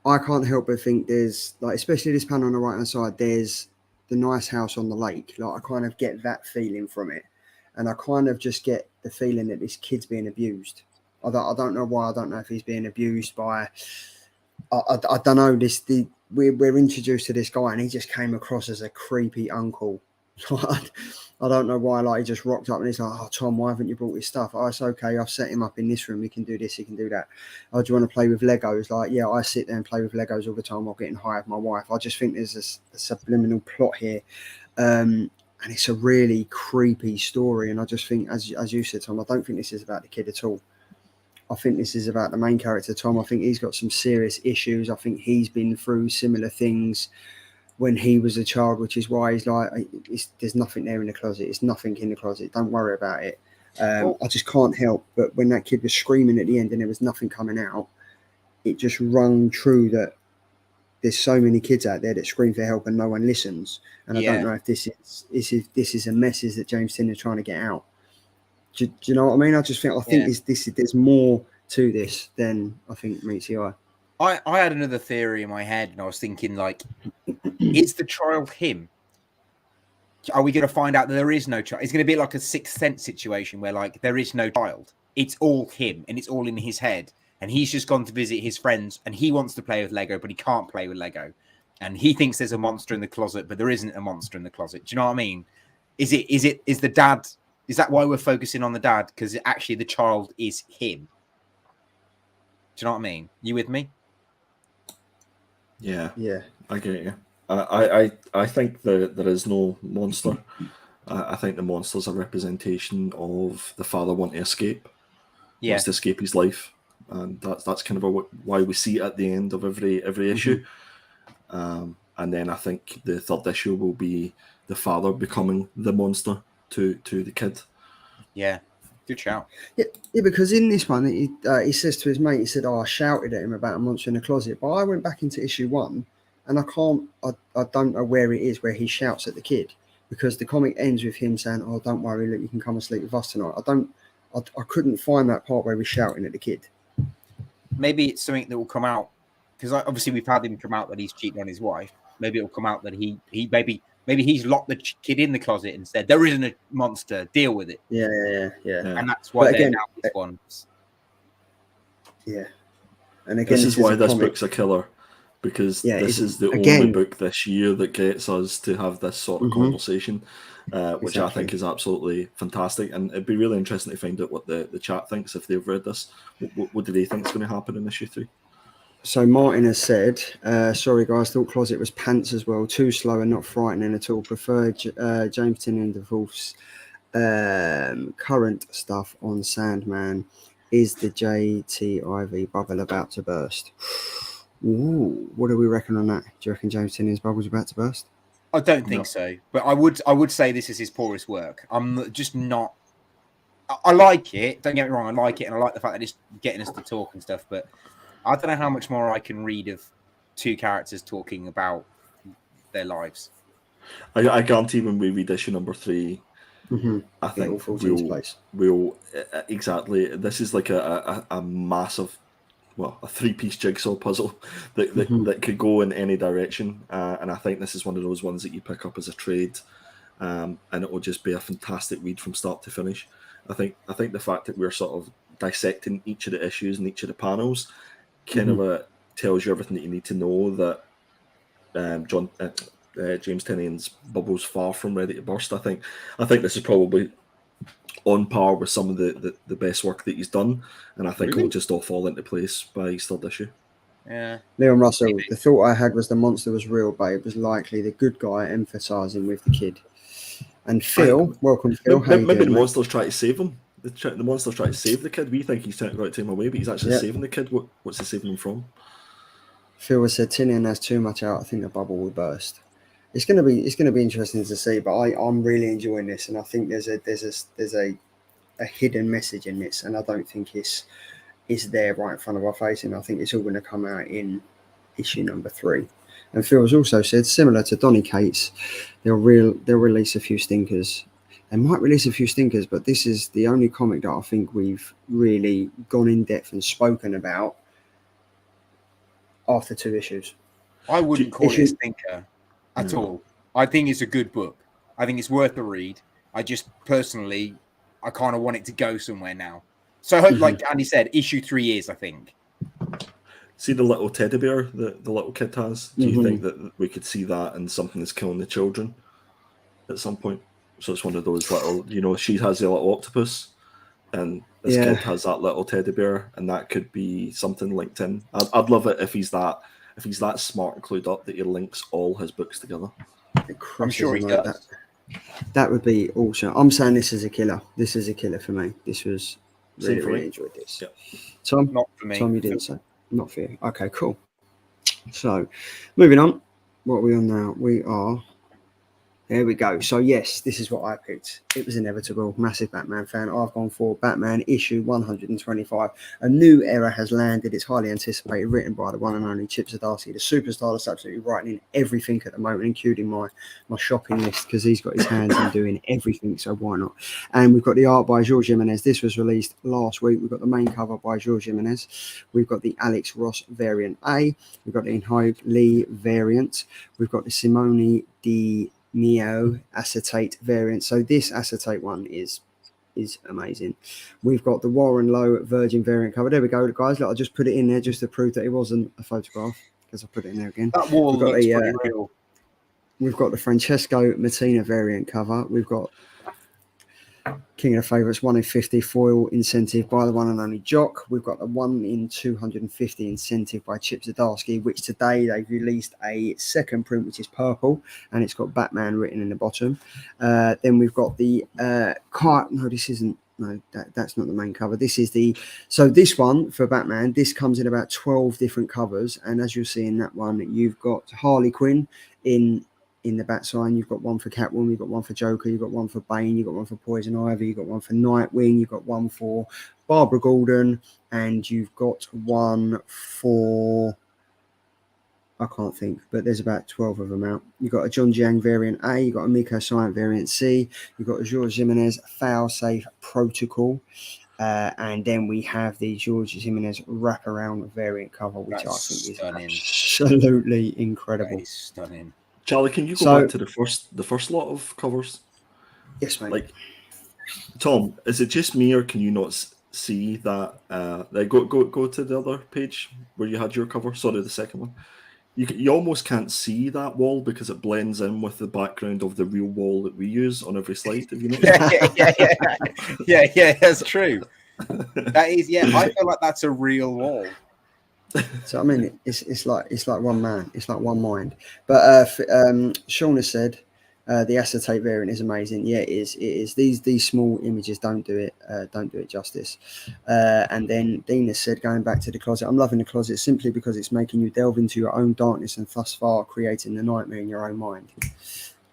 I can't help but think there's, like, especially this panel on the right-hand side, there's the nice house on the lake. Like, I kind of get that feeling from it. And I kind of just get the feeling that this kid's being abused. I don't know why. I don't know if he's being abused by. I don't know. We're introduced to this guy, and he just came across as a creepy uncle. I don't know why. Like, he just rocked up and he's like, "Oh, Tom, why haven't you brought his stuff?" "Oh, it's okay. I've set him up in this room. He can do this. He can do that." "Oh, do you want to play with Legos?" Like, yeah, I sit there and play with Legos all the time while getting high with my wife. I just think there's a subliminal plot here. And it's a really creepy story. And I just think, as you said, Tom, I don't think this is about the kid at all. I think this is about the main character, Tom. I think he's got some serious issues. I think he's been through similar things when he was a child, which is why he's like, there's nothing there in the closet. It's nothing in the closet. Don't worry about it. I just can't help. But when that kid was screaming at the end and there was nothing coming out, it just rung true that there's so many kids out there that scream for help and no one listens. And I don't know if this is a message that James Tynion is trying to get out. Do you know what I mean? I think there's more to this than I think meets the eye. I had another theory in my head, and I was thinking, like, is the child him? Are we going to find out that there is no child? It's going to be like a Sixth Sense situation where, like, there is no child. It's all him, and it's all in his head. And he's just gone to visit his friends, and he wants to play with Lego, but he can't play with Lego. And he thinks there's a monster in the closet, but there isn't a monster in the closet. Do you know what I mean? Is the dad? Is that why we're focusing on the dad? Because actually, the child is him. Do you know what I mean? You with me? Yeah, I get you. I think there is no monster. I think the monster's a representation of the father wanting to escape. He wants to escape his life. And that's kind of why we see it at the end of every issue. And then I think the third issue will be the father becoming the monster to the kid. Yeah, good shout. Yeah, because in this one, he says to his mate, he said, "Oh, I shouted at him about a monster in the closet." But I went back into issue 1, and I don't know where it is where he shouts at the kid, because the comic ends with him saying, "Oh, don't worry, look, you can come and sleep with us tonight." I couldn't find that part where he's shouting at the kid. Maybe it's something that will come out, because obviously we've had him come out that he's cheating on his wife. Maybe it'll come out that he maybe he's locked the kid in the closet and said, "There isn't a monster, deal with it." Yeah. And that's why they're now this one. Yeah. And again, this is why this book's a killer, because this is the only book this year that gets us to have this sort of conversation, which I think is absolutely fantastic. And it'd be really interesting to find out what the chat thinks if they've read this. What do they think is going to happen in issue 3? So Martin has said, sorry guys, thought Closet was pants as well. Too slow and not frightening at all. Prefer James Tynion DeVolf's current stuff on Sandman. Is the JTIV bubble about to burst? Ooh, what do we reckon on that? Do you reckon James Tynion's bubble's about to burst? I don't think so, but I would say this is his poorest work. I'm just not. I like it. Don't get me wrong. I like it, and I like the fact that it's getting us to talk and stuff. But I don't know how much more I can read of two characters talking about their lives. I guarantee when we read issue number 3, I think we'll exactly. This is like a massive, well, a 3-piece jigsaw puzzle that could go in any direction, and I think this is one of those ones that you pick up as a trade, and it will just be a fantastic read from start to finish. I think the fact that we're sort of dissecting each of the issues and each of the panels kind of tells you everything that you need to know that James Tynion's bubble's far from ready to burst. I think this is probably on par with some of the best work that he's done, and I think it'll just all fall into place by his 3rd issue. Yeah. Leon Russell, the thought I had was the monster was real, but it was likely the good guy emphasising with the kid. And Phil, welcome Phil. Maybe the monster's trying to save him. The monster's trying to save the kid. We think he's trying to take him away, but he's actually saving the kid. What's he saving him from? Phil has said Tynion has too much out. I think the bubble will burst. It's going to be interesting to see, but I'm really enjoying this, and I think there's a hidden message in this, and I don't think it's there right in front of our face, and I think it's all going to come out in issue number 3. And Phil has also said, similar to Donny Cates, they'll release a few stinkers. They might release a few stinkers, but this is the only comic that I think we've really gone in depth and spoken about after 2 issues. I wouldn't call it a stinker at all. I think it's a good book. I think it's worth a read. I just personally, I kind of want it to go somewhere now. So I hope, like Andy said, issue 3 is, I think. See the little teddy bear that the little kid has? Do you think that we could see that in something that's killing the children at some point? So it's one of those little, she has the little octopus, and this kid has that little teddy bear, and that could be something linked in. I'd love it if he's that smart and clued up that he links all his books together. I'm sure he does. That would be awesome. I'm saying this is a killer. This is a killer for me. This was really enjoyed this. Yep. Tom, not for me. Tom, you didn't say. Not for you. Okay, cool. So, moving on. What are we on now? We are There we go. So yes, this is what I picked. It was inevitable. Massive Batman fan. I've gone for Batman issue 125. A new era has landed. It's highly anticipated, written by the one and only Chip Zdarsky, the superstar that's absolutely writing in everything at the moment, including my shopping list, because he's got his hands in doing everything, so why not? And we've got the art by Jorge Jimenez. This was released last week. We've got the main cover by Jorge Jimenez. We've got the Alex Ross variant A. We've got the Inhofe Lee variant. We've got the Simone Di Neo acetate variant. So this acetate one is amazing. We've got the Warren Lowe Virgin variant cover. There we go, guys. Look, I just put it in there just to prove that it wasn't a photograph, because I put it in there again. That wall looks pretty real. We've got the Francesco Martina variant cover. We've got King of the Favourites 1 in 50 foil incentive by the one and only Jock. We've got the 1 in 250 incentive by Chip Zdarsky, which today they've released a second print, which is purple, and it's got Batman written in the bottom. Then we've got the no, this isn't. No, that's not the main cover. This is this one for Batman. This comes in about 12 different covers, and as you'll see in that one, you've got Harley Quinn in the bat sign. You've got one for Catwoman, you've got one for Joker, you've got one for Bane, you've got one for Poison Ivy, you've got one for Nightwing, you've got one for Barbara Gordon, and you've got one for, I can't think, but there's about 12 of them out. You've got a John Jiang variant A, you've got a Miko Science variant C, you've got a Jorge Jimenez Failsafe Protocol, and then we have the Jorge Jimenez wraparound variant cover, which I think is stunning. Absolutely incredible. That is stunning. Charlie, can you go back to the first lot of covers? Yes, mate. Like, Tom, is it just me, or can you not see that? Go to the other page where you had your cover. Sorry, the second one. You almost can't see that wall because it blends in with the background of the real wall that we use on every slide. Have you noticed? Yeah, that's true. That is, I feel like that's a real wall. So I mean, it's like one man, it's like one mind. But Sean has said the acetate variant is amazing. Yeah, it is. It is. These small images don't do it justice. And then Dean has said, going back to the closet, I'm loving the closet simply because it's making you delve into your own darkness and thus far creating the nightmare in your own mind.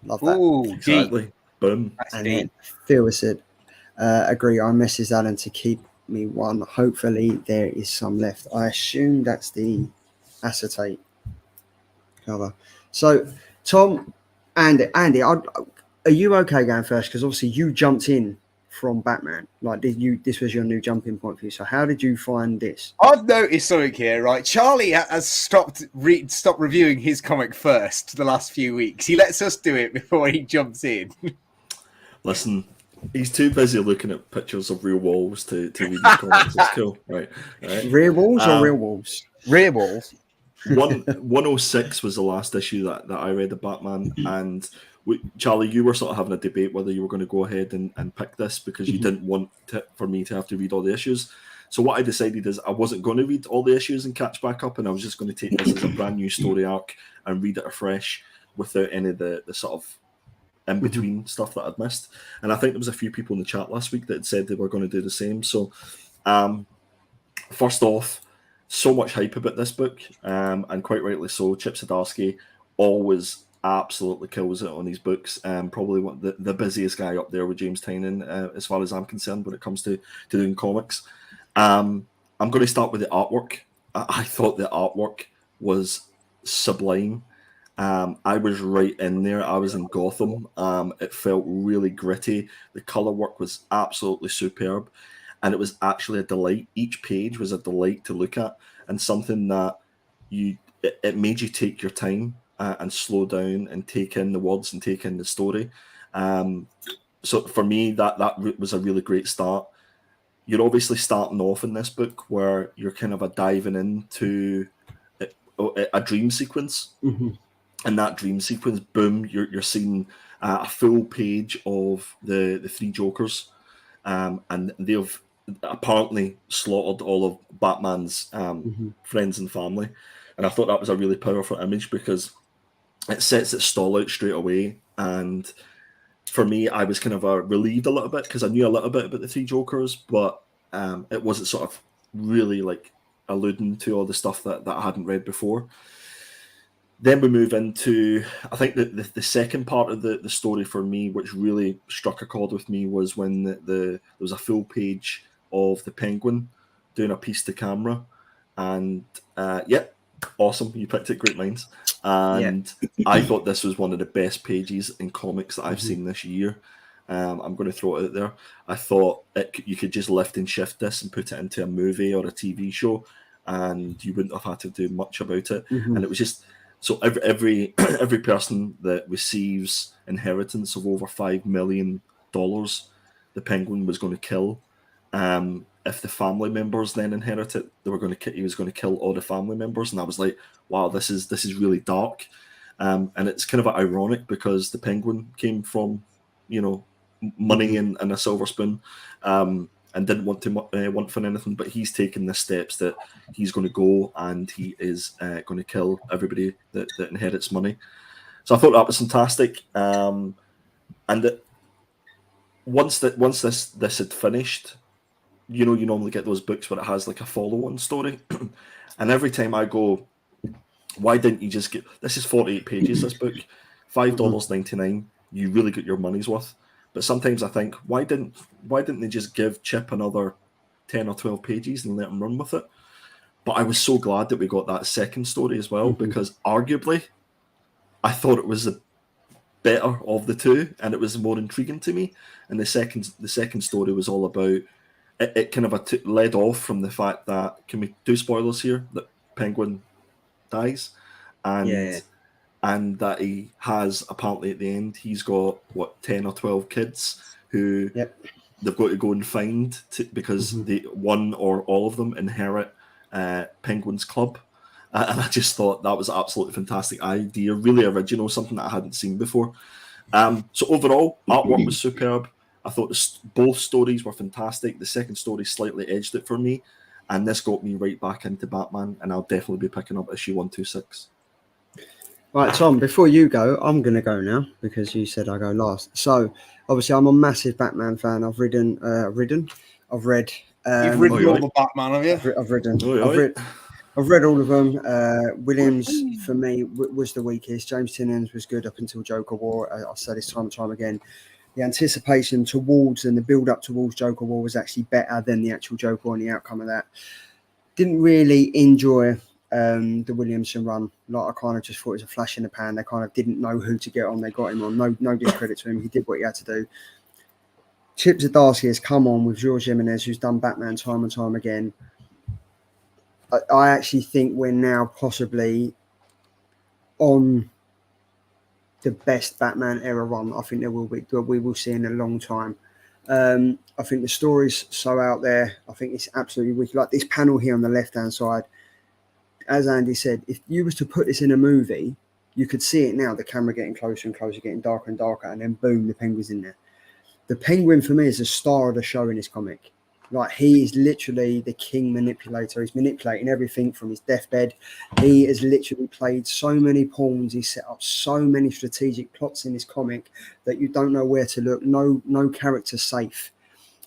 Love that. Ooh, deep. Exactly. Boom. That's And deep. then Phil has said, agree. I messaged Alan to keep me one. Hopefully there is some left. I assume that's the acetate cover. So Tom and Andy, are you okay going first? Because obviously you jumped in from Batman. Like, this was your new jumping point for you. So how did you find this? I've noticed something here, right? Charlie has stopped reviewing his comic first the last few weeks. He lets us do it before he jumps in. Listen, he's too busy looking at pictures of real wolves to read his comics. It's cool, right? Real wolves or real wolves? Rear balls. 106 was the last issue that I read of Batman, and Charlie, you were sort of having a debate whether you were going to go ahead and pick this because you didn't want for me to have to read all the issues. So what I decided is I wasn't going to read all the issues and catch back up, and I was just going to take this as a brand new story arc and read it afresh without any of the sort of in-between stuff that I'd missed. And I think there was a few people in the chat last week that had said they were going to do the same. So first off, so much hype about this book, and quite rightly so. Chip Zdarsky always absolutely kills it on these books. Probably one the busiest guy up there with James Tynion, as far as I'm concerned, when it comes to doing comics. I'm going to start with the artwork. I thought the artwork was sublime. I was right in there. I was in Gotham. It felt really gritty. The color work was absolutely superb, and it was actually a delight. Each page was a delight to look at, and something that it made you take your time and slow down and take in the words and take in the story. So for me, that was a really great start. You're obviously starting off in this book where you're kind of diving into a dream sequence. Mm-hmm. And that dream sequence, boom, you're seeing a full page of the three Jokers, and they've apparently slaughtered all of Batman's friends and family. And I thought that was a really powerful image because it sets its stall out straight away. And for me, I was kind of relieved a little bit because I knew a little bit about the three Jokers, but it wasn't sort of really like alluding to all the stuff that I hadn't read before. Then we move into, I think the second part of the story for me, which really struck a chord with me, was when there was a full page of the Penguin doing a piece to camera. And awesome. You picked it, great minds. And I thought this was one of the best pages in comics that I've seen this year. I'm going to throw it out there. I thought you could just lift and shift this and put it into a movie or a TV show, and you wouldn't have had to do much about it. And it was just... So every person that receives inheritance of over $5 million, the Penguin was going to kill. If the family members then inherit it, he was going to kill all the family members. And I was like, wow, this is really dark. And it's kind of ironic because the Penguin came from, money and a silver spoon. And didn't want for anything, but he's taken the steps that he's going to go and he is going to kill everybody that inherits money. So I thought that was fantastic. And once this had finished, you normally get those books where it has like a follow-on story, and every time I go, why didn't you just get? This is 48 pages. This book, $5.99. You really get your money's worth. But sometimes I think, why didn't they just give Chip another 10 or 12 pages and let him run with it? But I was so glad that we got that second story as well, because arguably, I thought it was the better of the two, and it was more intriguing to me. And the second story was all about it. Kind of led off from the fact that, can we do spoilers here? That Penguin dies, and that he has, apparently at the end, he's got, 10 or 12 kids who they've got to go and find because one or all of them inherit Penguin's club. And I just thought that was an absolutely fantastic idea, really original, something that I hadn't seen before. So overall, artwork was superb. I thought both stories were fantastic. The second story slightly edged it for me. And this got me right back into Batman, and I'll definitely be picking up issue 126. Right, Tom, before you go, I'm going to go now because you said I go last. So, obviously, I'm a massive Batman fan. I've read. You've ridden Oh, all yeah. the Batman, have you? I've read all of them. Williams, for me, was the weakest. James Tynion was good up until Joker War. I'll say this time and time again. The anticipation towards and the build-up towards Joker War was actually better than the actual Joker War and the outcome of that. Didn't really enjoy the Williamson run. Like, I kind of just thought it was a flash in the pan. They kind of didn't know who to get on. They got him on. No discredit to him. He did what he had to do. Chip Zdarsky has come on with Jorge Jimenez, who's done Batman time and time again. I actually think we're now possibly on the best Batman era run I think there will be, that we will see in a long time. I think the story's so out there. I think it's absolutely wicked. Like this panel here on the left-hand side, as Andy said, if you was to put this in a movie, you could see it now, the camera getting closer and closer, getting darker and darker, and then boom, the Penguin's in there. The Penguin, for me, is the star of the show in this comic. Like, he is literally the king manipulator. He's manipulating everything from his deathbed. He has literally played so many pawns. He's set up so many strategic plots in this comic that you don't know where to look. No character's safe.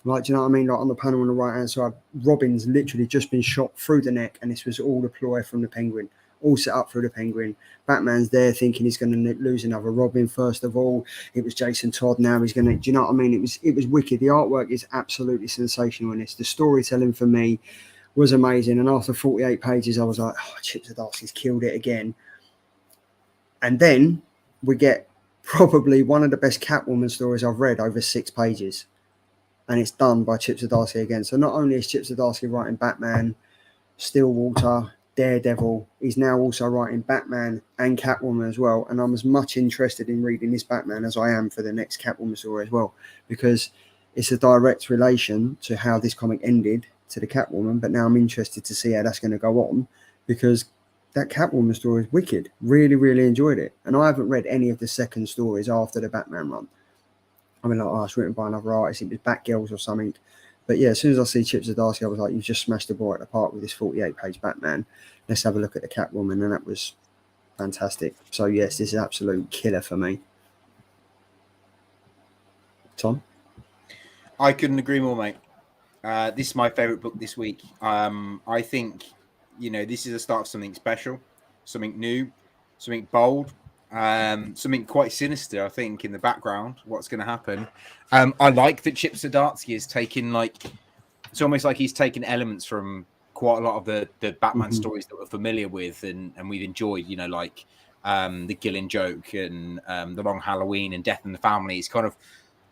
Like, do you know what I mean? Like, on the panel on the right-hand side, Robin's literally just been shot through the neck, and this was all a ploy from the Penguin. All set up through the Penguin. Batman's there thinking he's going to lose another Robin first of all. It was Jason Todd. Now he's going to... Do you know what I mean? It was wicked. The artwork is absolutely sensational in this. The storytelling for me was amazing. And after 48 pages, I was like, oh, Chip Zdarsky's killed it again. And then we get probably one of the best Catwoman stories I've read over 6 pages. And it's done by Chip Zdarsky again. So not only is Chip Zdarsky writing Batman, Stillwater, Daredevil, he's now also writing Batman and Catwoman as well. And I'm as much interested in reading this Batman as I am for the next Catwoman story as well, because it's a direct relation to how this comic ended to the Catwoman. But now I'm interested to see how that's going to go on, because that Catwoman story is wicked. Really, really enjoyed it. And I haven't read any of the second stories after the Batman run. I mean, like, oh, it's written by another artist. It was Batgirls or something. But yeah, as soon as I see Chip Zdarsky, I was like, you've just smashed the ball at the park with this 48-page Batman. Let's have a look at the Catwoman. And that was fantastic. So yes, this is an absolute killer for me. Tom? I couldn't agree more, mate. This is my favourite book this week. I think, this is the start of something special, something new, something bold. Something quite sinister, I think, in the background. What's going to happen? I like that Chip Zdarsky is taking, it's almost like he's taken elements from quite a lot of the Batman stories that we're familiar with and we've enjoyed. The Gillen Joke and the Long Halloween and Death in the Family. It's kind of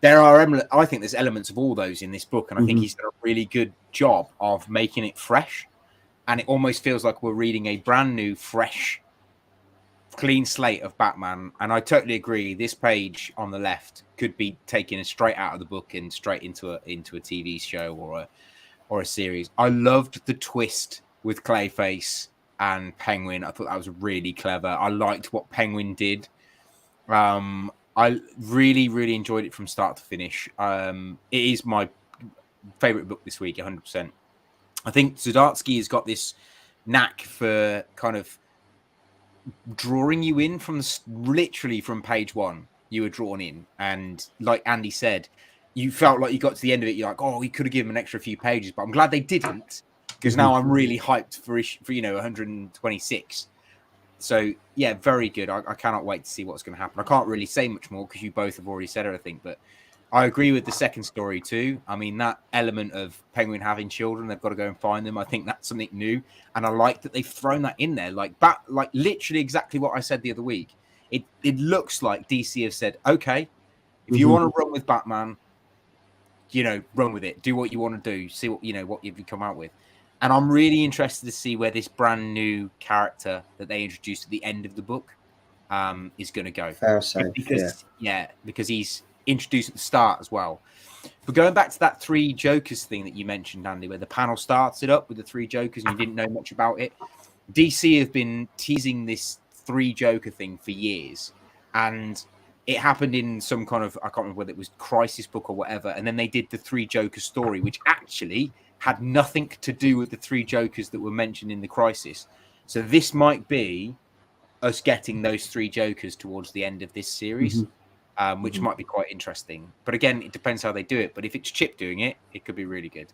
I think there's elements of all those in this book, and I think he's done a really good job of making it fresh, and it almost feels like we're reading a brand new, fresh, clean slate of Batman. And I totally agree, this page on the left could be taken straight out of the book and straight into a TV show or a series. I loved the twist with Clayface and Penguin. I thought that was really clever. I liked what Penguin did. I really, really enjoyed it from start to finish. It is my favorite book this week, 100%. I think Zdarsky has got this knack for kind of drawing you in literally from page one. You were drawn in, and like Andy said, you felt like you got to the end of it, you're like, oh, we could have given him an extra few pages, but I'm glad they didn't, because now I'm really hyped for 126. So yeah, very good. I cannot wait to see what's going to happen. I can't really say much more because you both have already said everything, but I agree with the second story too. I mean, that element of Penguin having children, they've got to go and find them. I think that's something new, and I like that they've thrown that in there, like literally exactly what I said the other week. It looks like DC have said, okay, if you want to run with Batman, run with it. Do what you want to do. See what you come out with. And I'm really interested to see where this brand new character that they introduced at the end of the book is going to go. Fair say, because he's introduced at the start as well. But going back to that 3 Jokers thing that you mentioned, Andy, where the panel starts it up with the 3 Jokers and you didn't know much about it. DC have been teasing this 3 Joker thing for years, and it happened in some kind of, I can't remember whether it was Crisis book or whatever, and then they did the 3 Joker story, which actually had nothing to do with the 3 Jokers that were mentioned in the Crisis. So this might be us getting those 3 Jokers towards the end of this series, which might be quite interesting. But again, it depends how they do it. But if it's Chip doing it, it could be really good.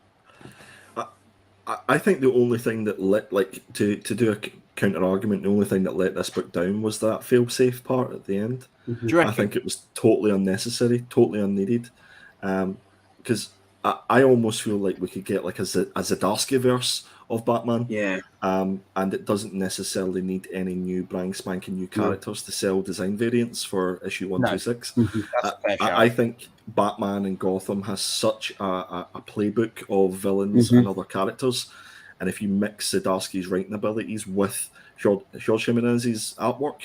I think the only thing that to do a counter argument, the only thing that let this book down was that fail-safe part at the end. I think it was totally unnecessary, totally unneeded. Because I almost feel like we could get like a Zdarsky verse of Batman. Yeah. And it doesn't necessarily need any new brand spanking new characters to sell design variants for issue 126. I think Batman and Gotham has such a playbook of villains and other characters, and if you mix Zdarsky's writing abilities with Jorge Jimenez's artwork,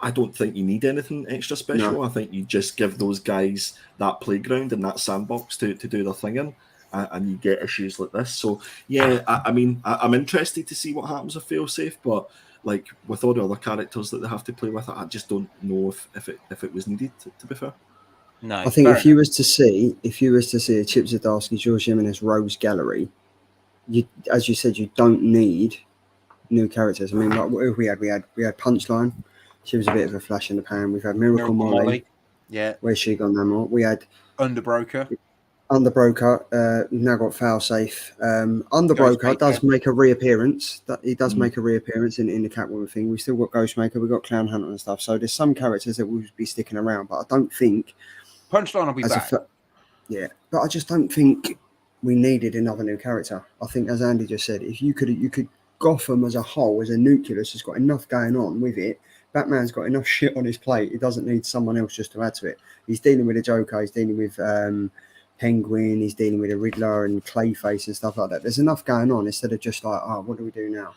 I don't think you need anything extra special. No. I think you just give those guys that playground and that sandbox to do their thing in, and you get issues like this. So yeah, I mean, I'm interested to see what happens with failsafe, but like with all the other characters that they have to play with, I just don't know if it was needed. To be fair, no. I think if you was to see a Chip Zdarsky, Jorge Jimenez Rose Gallery, you, as you said, you don't need new characters. I mean, like what we had Punchline. She was a bit of a flash in the pan. We've had Miracle Molly. Yeah. Where's she gone now, more? We had Underbroker. Now got Failsafe. Underbroker does make a reappearance. He does make a reappearance in the Catwoman thing. We still got Ghostmaker. We've got Clown Hunter and stuff. So there's some characters that will be sticking around, but I don't think Punchline will be back. But I just don't think we needed another new character. I think, as Andy just said, if you could Gotham as a whole, as a nucleus, has got enough going on with it. Batman's got enough shit on his plate. He doesn't need someone else just to add to it. He's dealing with a Joker. He's dealing with Penguin. He's dealing with a Riddler and Clayface and stuff like that. There's enough going on instead of just like, what do we do now?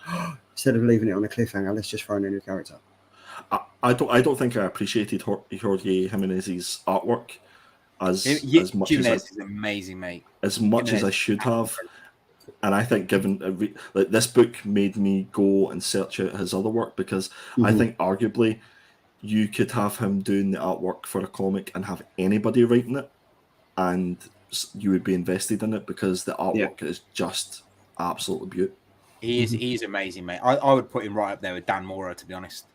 Instead of leaving it on a cliffhanger, let's just throw in a new character. I don't think I appreciated Jorge Jimenez's artwork as much Jimenez is amazing, mate. As much as I should have. And I think, given this book made me go and search out his other work, because I think arguably you could have him doing the artwork for a comic and have anybody writing it, and you would be invested in it because the artwork is just absolutely beautiful. He's amazing, mate. I would put him right up there with Dan Mora, to be honest.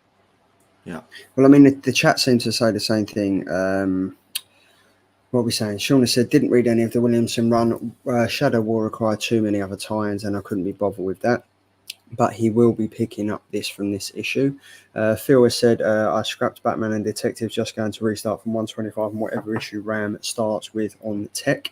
Yeah. Well, I mean, the chat seems to say the same thing. What are we saying? Shauna said, didn't read any of the Williamson run. Shadow War required too many other tie-ins and I couldn't be bothered with that. But he will be picking up this from this issue. Phil has said, I scrapped Batman and Detectives, just going to restart from 125 and whatever issue Ram starts with on tech.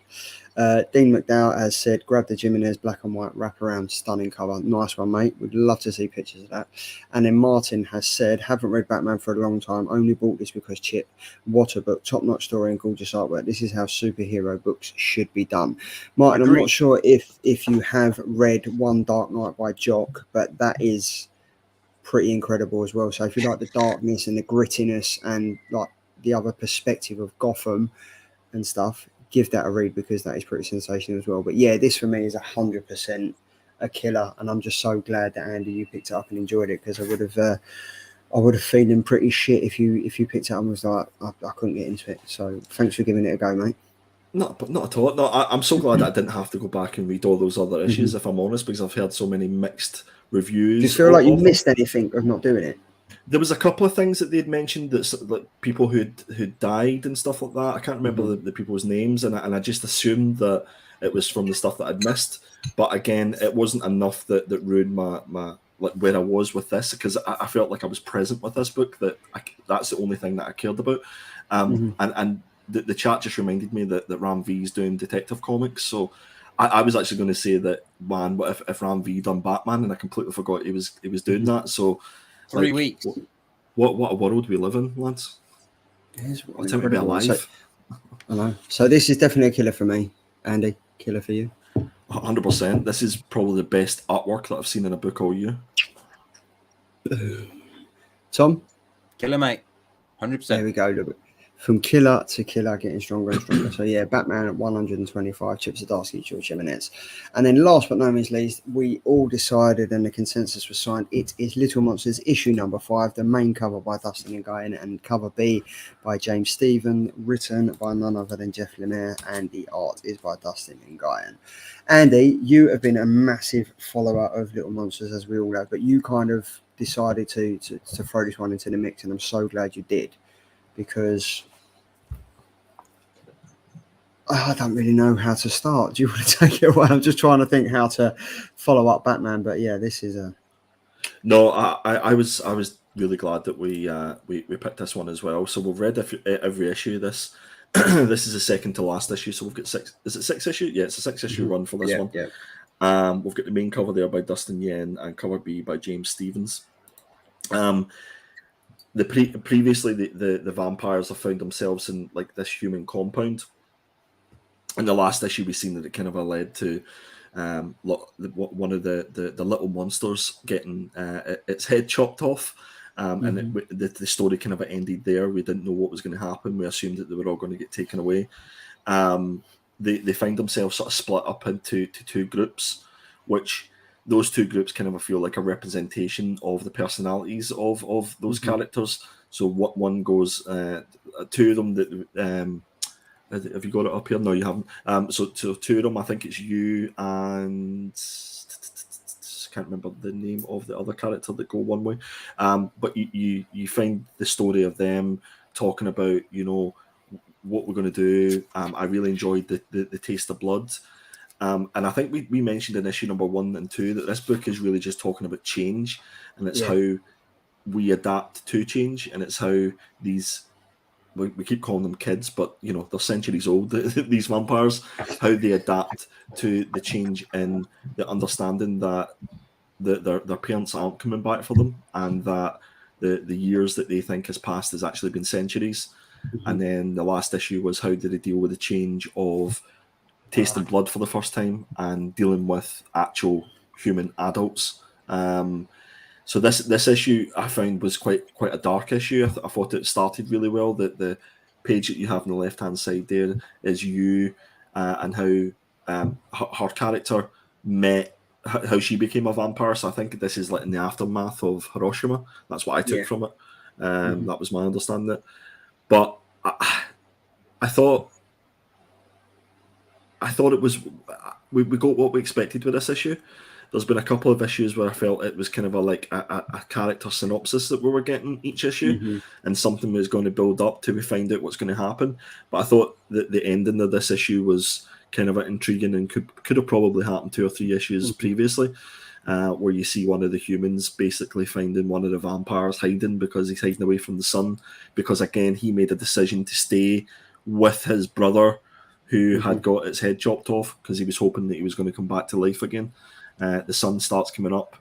Dean McDowell has said, grab the Jimenez black and white wraparound, stunning cover. Nice one, mate. We'd love to see pictures of that. And then Martin has said, haven't read Batman for a long time, only bought this because Chip. What a book, top-notch story and gorgeous artwork. This is how superhero books should be done. Martin, I'm not sure if you have read One Dark Knight by Jock, but that is pretty incredible as well. So if you like the darkness and the grittiness and like the other perspective of Gotham and stuff, give that a read because that is pretty sensational as well. But yeah, this for me is 100% a killer, and I'm just so glad that Andy, you picked it up and enjoyed it, because I would have feeling pretty shit if you picked it up and was like, I couldn't get into it. So thanks for giving it a go, mate. Not at all. No, I'm so glad I didn't have to go back and read all those other issues, if I'm honest, because I've heard so many mixed reviews. Do you feel like you missed anything of not doing it? There was a couple of things that they'd mentioned, that like people who'd died and stuff like that. I can't remember the people's names, and I just assumed that it was from the stuff that I'd missed. But again, it wasn't enough that ruined my like where I was with this, because I felt like I was present with this book. That's the only thing that I cared about. And the chat just reminded me that Ram V is doing Detective Comics, so I was actually going to say that, man, what if Ram V done Batman, and I completely forgot he was doing that. So 3 weeks. What a world we live in, lads. What time to be alive. I know. So this is definitely a killer for me, Andy. Killer for you. 100%. This is probably the best artwork that I've seen in a book all year. Tom? Killer, mate. 100%. There we go. From killer to killer, getting stronger and stronger. So yeah, Batman at 125, Chip Zdarsky, Jorge Jimenez. And then last but not least, we all decided and the consensus was signed. It is Little Monsters issue number 5, the main cover by Dustin Nguyen and cover B by James Stephen, written by none other than Jeff Lemire, and the art is by Dustin Nguyen. Andy, you have been a massive follower of Little Monsters, as we all have, but you kind of decided to throw this one into the mix, and I'm so glad you did. Because I don't really know how to start. Do you want to take it away? I'm just trying to think how to follow up Batman, but yeah, this is a. No, I was really glad that we picked this one as well. So we've read every issue. This this is the second to last issue. So we've got 6. Is it 6 issue? Yeah, it's a 6 issue run for this one. Yeah. We've got the main cover there by Dustin Nguyen and cover B by James Stevens. Previously the vampires have found themselves in like this human compound. In the last issue, we've seen that it kind of led to one of the little monsters getting its head chopped off, and the story kind of ended there. We didn't know what was going to happen. We assumed that they were all going to get taken away. They find themselves sort of split up into 2 groups, which those 2 groups kind of feel like a representation of the personalities of those characters. So what one goes, 2 of them that have you got it up here? No, you haven't. So 2 of them, I think it's you and can't remember the name of the other character that go one way. But you find the story of them talking about, you know, what we're going to do. I really enjoyed the Taste of Blood. And I think we mentioned in issue number 1 and 2 that this book is really just talking about change, and it's how we adapt to change, and it's how these, we keep calling them kids, but you know, they're centuries old, these vampires, how they adapt to the change in the understanding that their parents aren't coming back for them, and that the years that they think has passed has actually been centuries. And then the last issue was how did they deal with the change of tasting blood for the first time and dealing with actual human adults. So this issue I found was quite a dark issue. I thought it started really well. The page that you have on the left hand side there is you and how her character met, how she became a vampire. So I think this is like in the aftermath of Hiroshima. That's what I took from it. That was my understanding. But I thought it was, we got what we expected with this issue. There's been a couple of issues where I felt it was kind of a character synopsis that we were getting each issue, and something was going to build up till we find out what's going to happen. But I thought that the ending of this issue was kind of intriguing and could have probably happened 2 or 3 issues previously, where you see one of the humans basically finding one of the vampires hiding because he's hiding away from the sun, because again he made a decision to stay with his brother who had got its head chopped off because he was hoping that he was going to come back to life again. The sun starts coming up,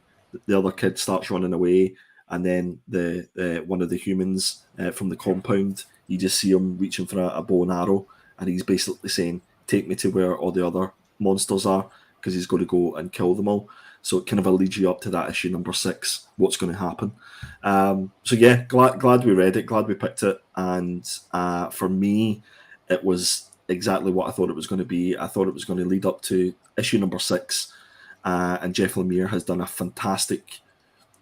the other kid starts running away, and then the one of the humans from the compound, you just see him reaching for a bow and arrow, and he's basically saying, take me to where all the other monsters are, because he's going to go and kill them all. So it kind of leads you up to that issue number 6, what's going to happen. So yeah, glad we read it, glad we picked it, and for me, it was exactly what I thought it was going to be. I thought it was going to lead up to issue number 6, and Jeff Lemire has done a fantastic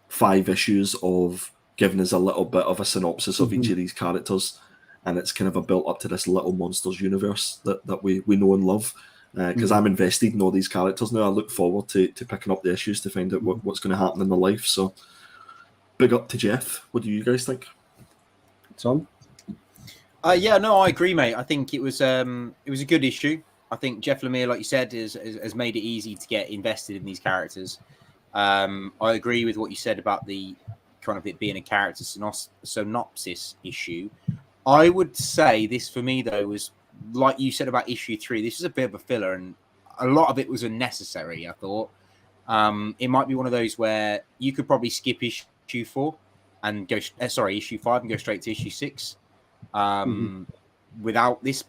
5 issues of giving us a little bit of a synopsis of each of these characters, and it's kind of a built up to this Little Monsters universe that we know and love, because I'm invested in all these characters now. I look forward to picking up the issues to find out what's going to happen in their life. So big up to Jeff. What do you guys think? Tom? Yeah, no, I agree, mate. I think it was a good issue. I think Jeff Lemire, like you said, has made it easy to get invested in these characters. I agree with what you said about the kind of it being a character synopsis issue. I would say this for me, though, was like you said about issue 3. This is a bit of a filler, and a lot of it was unnecessary, I thought. It might be one of those where you could probably skip issue 4 and go, issue 5 and go straight to issue 6 without this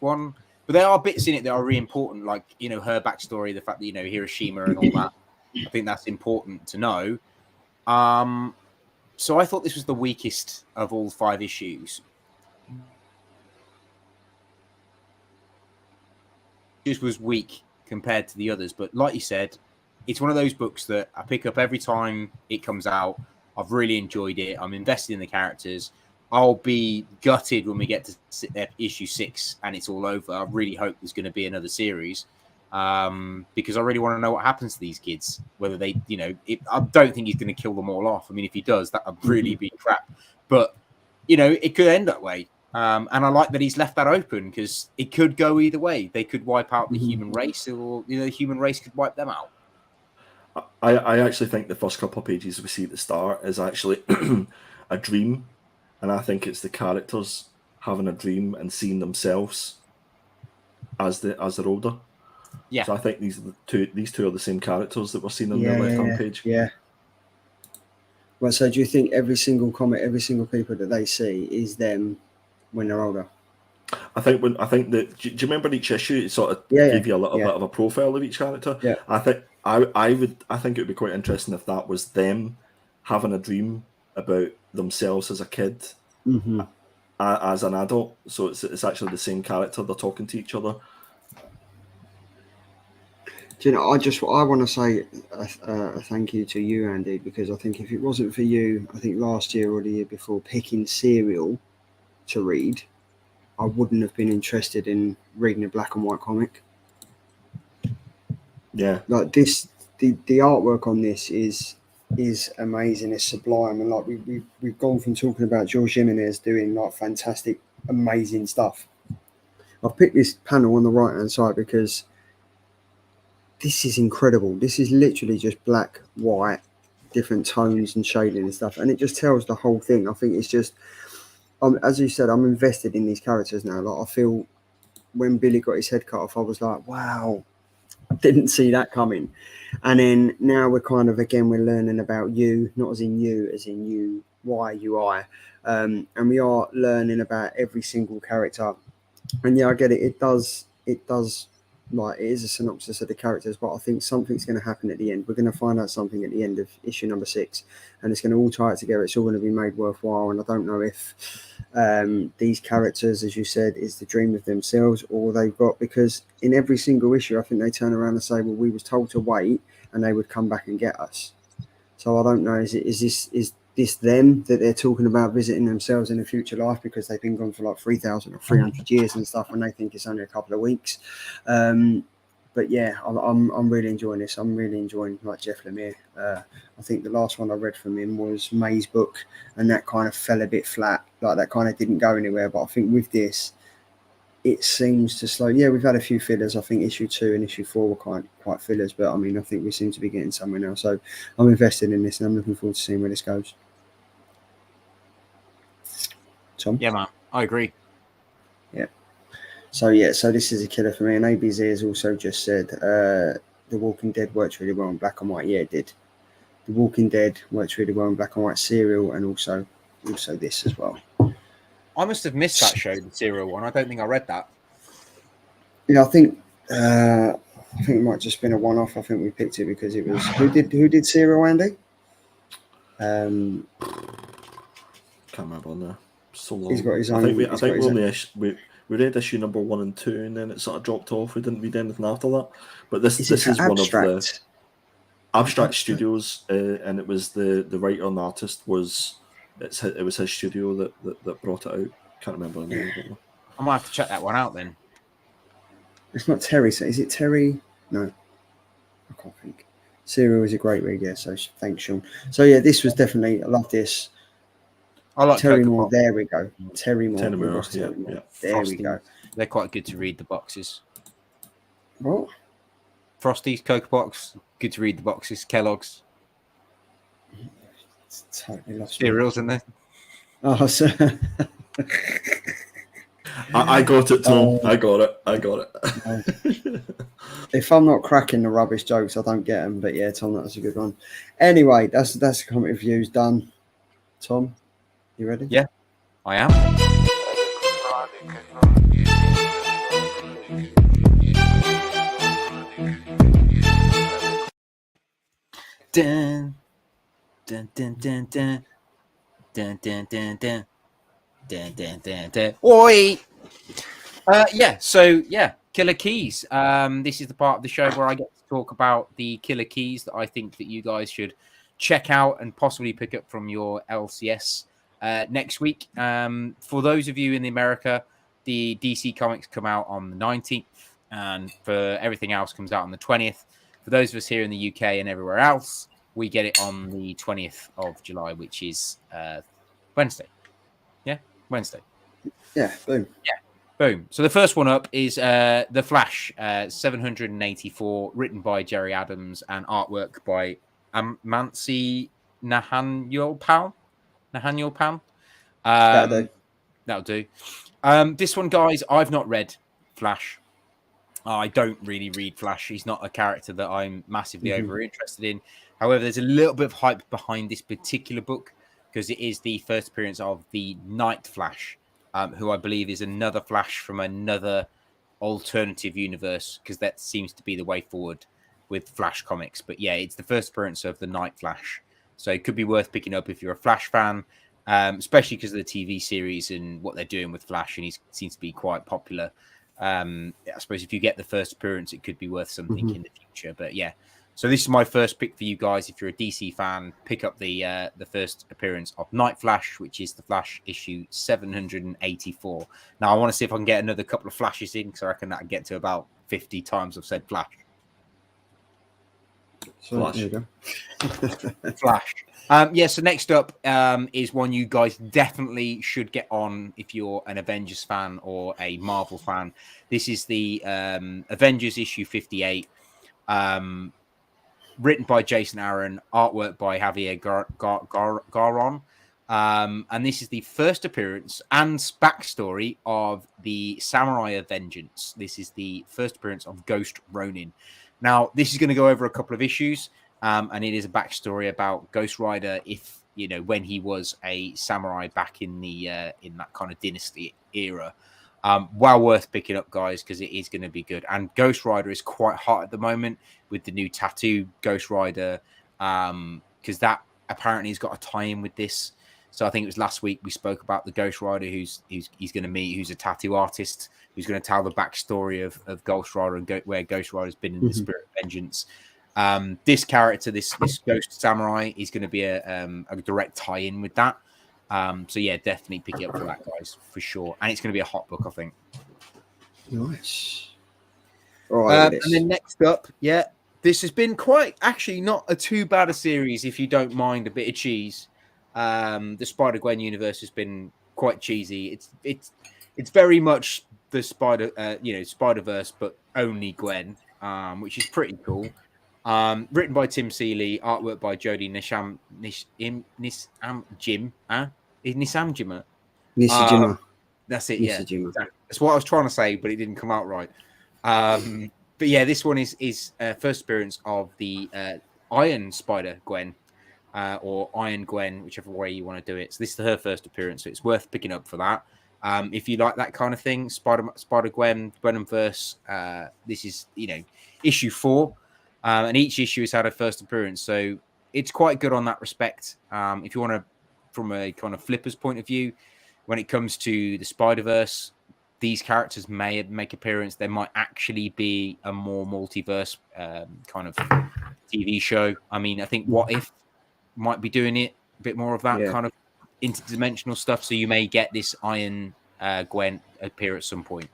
one. But there are bits in it that are really important, like, you know, her backstory, the fact that, you know, Hiroshima and all that. I think that's important to know. So I thought this was the weakest of all 5 issues. just was weak compared to the others. But like you said, it's one of those books that I pick up every time it comes out. I've really enjoyed it. I'm invested in the characters. I'll be gutted when we get to issue 6 and it's all over. I really hope there's going to be another series because I really want to know what happens to these kids. Whether they, I don't think he's going to kill them all off. I mean, if he does, that would really be crap. But, it could end that way. And I like that he's left that open because it could go either way. They could wipe out the human race or, the human race could wipe them out. I actually think the first couple of pages we see at the start is actually a dream. And I think it's the characters having a dream and seeing themselves as they're older. Yeah. So I think these two are the same characters that we're seeing on the left-hand page. Yeah. Well, so do you think every single comic, every single people that they see is them when they're older? I think that. Do you remember each issue? It sort of gave you a little bit of a profile of each character. Yeah. I think it would be quite interesting if that was them having a dream about themselves as a kid, as an adult. So it's actually the same character. They're talking to each other. Do you know? I want to say a thank you to you, Andy, because I think if it wasn't for you, I think last year or the year before, picking Serial to read, I wouldn't have been interested in reading a black and white comic. Yeah, like this, the artwork on this is amazing. It's sublime, and like we've gone from talking about Jorge Jimenez doing like fantastic, amazing stuff. I've picked this panel on the right hand side because this is incredible. This is literally just black, white, different tones and shading and stuff, and it just tells the whole thing. I think it's just, as you said, I'm invested in these characters now. Like I feel when Billy got his head cut off, I was like, wow, I didn't see that coming. And then now we're kind of, again, we're learning about you, not as in you, as in you, why, you, I. And we are learning about every single character. And yeah, I get it. It does, like, it is a synopsis of the characters, but I think something's going to happen at the end. We're going to find out something at the end of issue number 6, and it's going to all tie it together. It's all going to be made worthwhile. And I don't know if these characters, as you said, is the dream of themselves, or they've got, because in every single issue, I think they turn around and say, well, we was told to wait, and they would come back and get us. So I don't know, is this them that they're talking about visiting themselves in a future life because they've been gone for like 3,000 or 300 years and stuff, and they think it's only a couple of weeks. But yeah, I'm really enjoying this. I'm really enjoying like Jeff Lemire. I think the last one I read from him was May's book, and that kind of fell a bit flat. Like that kind of didn't go anywhere. But I think with this, it seems to slow. Yeah, we've had a few fillers. I think issue 2 and issue 4 were quite fillers, but I mean, I think we seem to be getting somewhere now. So I'm invested in this, and I'm looking forward to seeing where this goes. Tom? Yeah, man, I agree. Yeah. So this is a killer for me. And ABZ has also just said The Walking Dead works really well in black and white. Yeah, it did. The Walking Dead works really well in black and white. Serial, and also this as well. I must have missed that show, the Serial one. I don't think I read that. Yeah, I think it might just been a one-off. I think we picked it because it was who did Serial, Andy? Can't remember on there. So long. He's got his own. I think we read issue number 1 and 2, and then it sort of dropped off. We didn't read anything after that. But this is one of the Abstract Studios, and it was the writer and artist was his studio that brought it out. Can't remember the name. I might have to check that one out then. It's not Terry. So is it Terry? No, I can't think. Serial is a great read. Yeah. So thanks, Sean. So yeah, this was definitely. I love this. I like Terry Moore. There we go. Terry Moore. Yeah. There Frosty. we go. They're quite good to read the boxes. What? Frosties, Cocoa Box, good to read the boxes. Kellogg's. It's totally lost. Cereals in there. Oh, so I got it, Tom. I got it. If I'm not cracking the rubbish jokes, I don't get them. But yeah, Tom, that was a good one. Anyway, that's the comic reviews done. Tom, you ready? Yeah, I am. Dun, dun, dun, dun, dun. Dun, dun, dun, dun. Dun, dun, dun, dun. Oi! Killer Keys. This is the part of the show where I get to talk about the killer keys that I think that you guys should check out and possibly pick up from your LCS next week. For those of you in America, the DC comics come out on the 19th, and for everything else comes out on the 20th. For those of us here in the UK and everywhere else, we get it on the 20th of July, which is Wednesday. Yeah, Wednesday. Yeah, boom. Yeah, boom. So the first one up is The Flash, 784, written by Jerry Adams and artwork by Mansi Nathaniel Pal. That'll do. This one, guys, I've not read Flash. I don't really read Flash. He's not a character that I'm massively over interested in. However, there's a little bit of hype behind this particular book because it is the first appearance of the Night Flash, who I believe is another Flash from another alternative universe, because that seems to be the way forward with Flash comics. But yeah, it's the first appearance of the Night Flash. So it could be worth picking up if you're a Flash fan, especially because of the TV series and what they're doing with Flash, and he seems to be quite popular. I suppose if you get the first appearance, it could be worth something in the future. But yeah, so this is my first pick for you guys. If you're a DC fan, pick up the first appearance of Night Flash, which is the Flash issue 784. Now I want to see if I can get another couple of flashes in, because I reckon that'll get to about 50 times I've said Flash. So, Flash. there you go. Flash. So next up is one you guys definitely should get on if you're an Avengers fan or a Marvel fan. This is the Avengers issue 58, written by Jason Aaron, artwork by Javier Garron. And this is the first appearance and backstory of the Samurai of Vengeance. This is the first appearance of Ghost Ronin. Now, this is going to go over a couple of issues, and it is a backstory about Ghost Rider, when he was a samurai back in the in that kind of dynasty era. Well worth picking up, guys, because it is going to be good. And Ghost Rider is quite hot at the moment with the new tattoo Ghost Rider, because that apparently has got a tie-in with this. So I think it was last week we spoke about the Ghost Rider he's going to meet, who's a tattoo artist, who's going to tell the backstory of Ghost Rider and where Ghost Rider's been in the Spirit of Vengeance. This character, this Ghost Samurai, is going to be a direct tie-in with that. So yeah, definitely pick it up for that, guys, for sure. And it's going to be a hot book, I think. Nice. All right. And then next up, this has been actually not a too bad a series if you don't mind a bit of cheese. The Spider-Gwen universe has been quite cheesy. It's very much the Spider-Verse, but only Gwen, which is pretty cool. Written by Tim Seeley, artwork by Jody Nisamjima. That's it, yeah. That's what I was trying to say, but it didn't come out right. But yeah, this one is first appearance of the Iron Spider-Gwen, or Iron Gwen, whichever way you want to do it. So this is her first appearance, so it's worth picking up for that. If you like that kind of thing, Spider-Gwen, Gwenverse, this is, issue 4. And each issue has had a first appearance, so it's quite good on that respect. If you want to, from a kind of flipper's point of view, when it comes to the Spider-Verse, these characters may make appearance. There might actually be a more multiverse kind of TV show. I mean, I think What If might be doing it, a bit more of that kind of interdimensional stuff. So you may get this Iron Gwen appear at some point.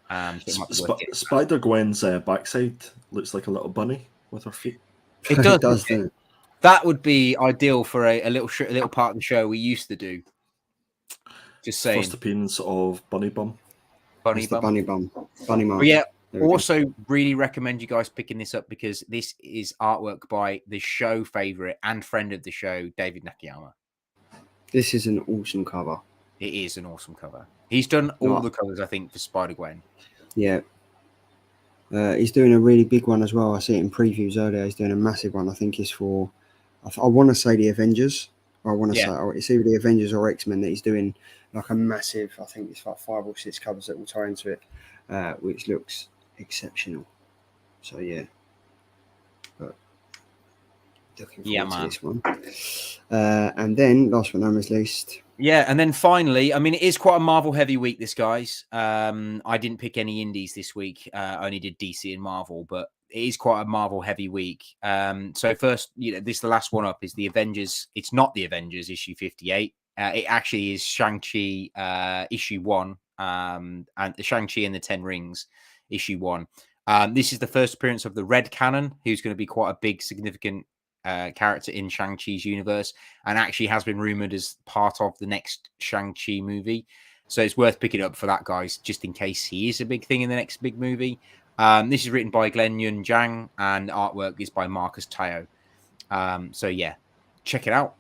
Spider-Gwen's backside looks like a little bunny with her feet. It does, doesn't it? That would be ideal for a little part of the show we used to do. Just saying. First appearance of Bunny Bum. Bunny Bum. But yeah, also really recommend you guys picking this up, because this is artwork by the show favorite and friend of the show, David Nakayama. This is an awesome cover. It is an awesome cover. He's done all the covers, I think, for Spider-Gwen. Yeah. He's doing a really big one as well. I see it in previews earlier. He's doing a massive one. I think it's for, I want to say the Avengers. Or I want to say it's either the Avengers or X-Men that he's doing like a massive, I think it's like 5 or 6 covers that will tie into it, which looks exceptional. So yeah. But Looking Yeah, forward to man. this one. And then, last but not least, Yeah, and then finally, I mean, it is quite a Marvel heavy week, this, guys. I didn't pick any indies this week. I only did DC and Marvel, but it is quite a Marvel heavy week. So first, this the last one up is the Avengers. It's not the Avengers issue 58. It actually is Shang-Chi issue 1, and the Shang-Chi and the Ten Rings issue 1. This is the first appearance of the Red Cannon, who's going to be quite a big, significant character in Shang-Chi's universe, and actually has been rumored as part of the next Shang-Chi movie. So it's worth picking up for that, guys, just in case he is a big thing in the next big movie. This is written by Glenn Yun Zhang, and artwork is by Marcus Tao. So yeah, check it out.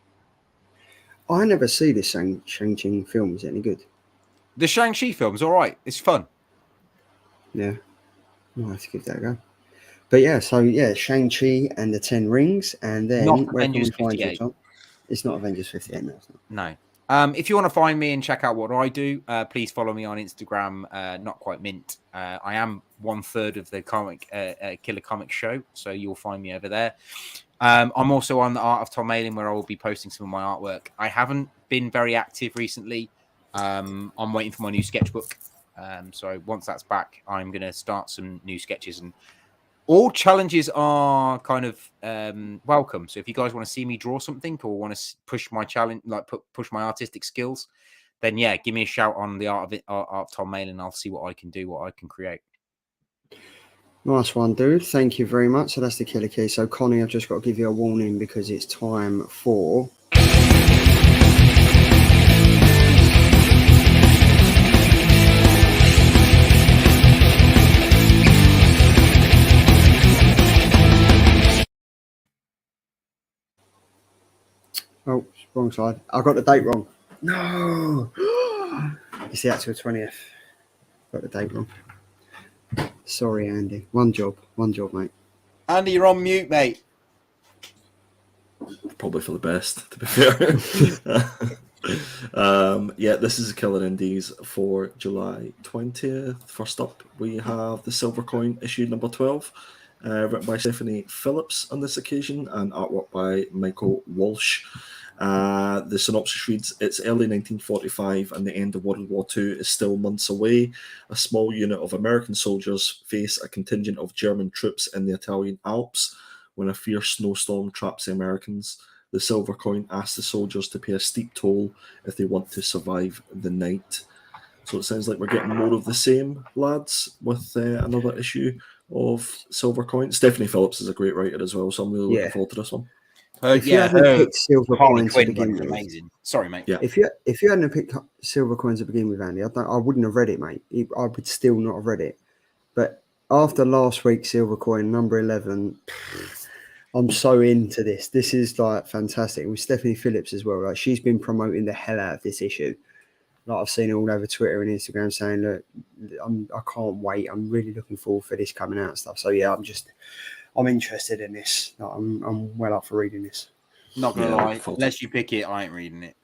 I never see this Shang-Chi film. Is it any good? The Shang-Chi film's all right. It's fun. Yeah, I'll have to give that a go. But yeah, so yeah, Shang-Chi and the Ten Rings, and then Not where can we Avengers find you, 58. Tom? It's not Avengers 58, no, it's not. No. If you want to find me and check out what I do, please follow me on Instagram. Not quite mint. I am 1/3 of the comic Killer Comic Show, so you'll find me over there. I'm also on the Art of Tom Mailing, where I will be posting some of my artwork. I haven't been very active recently. I'm waiting for my new sketchbook. So once that's back, I'm going to start some new sketches, and all challenges are kind of welcome. So if you guys want to see me draw something or want to push my challenge, like push my artistic skills, then yeah, give me a shout on the Art of Tom Mailing. I'll see what I can do, what I can create. Nice one, dude. Thank you very much. So that's the Killer Key. So Connie, I've just got to give you a warning because it's time for... Oh, wrong side. I got the date wrong. No! It's the actual 20th. Got the date wrong. Sorry, Andy. One job, mate. Andy, you're on mute, mate. Probably for the best, to be fair. Yeah, this is Killer Indies for July 20th. First up, we have the Silver Coin issue number 12, written by Stephanie Phillips on this occasion, and artwork by Michael Walsh. The synopsis reads, it's early 1945 and the end of World War II is still months away. A small unit of American soldiers face a contingent of German troops in the Italian Alps when a fierce snowstorm traps the Americans. The Silver Coin asks the soldiers to pay a steep toll if they want to survive the night. So it sounds like we're getting more of the same, lads, with another issue of Silver Coin. Stephanie Phillips is a great writer as well, so I'm really looking forward to this one. If you hadn't picked Silver Coin to begin with, amazing. Sorry, mate. Yeah. If you hadn't picked Silver Coin to begin with, Andy, I wouldn't have read it, mate. I would still not have read it. But after last week's Silver Coin, number 11, I'm so into this. This is like fantastic. With Stephanie Phillips as well. Like, she's been promoting the hell out of this issue. Like, I've seen all over Twitter and Instagram saying, look, I can't wait. I'm really looking forward for this coming out and stuff. So yeah, I'm interested in this. Like, I'm well up for reading this. Not gonna lie, unless you pick it, I ain't reading it.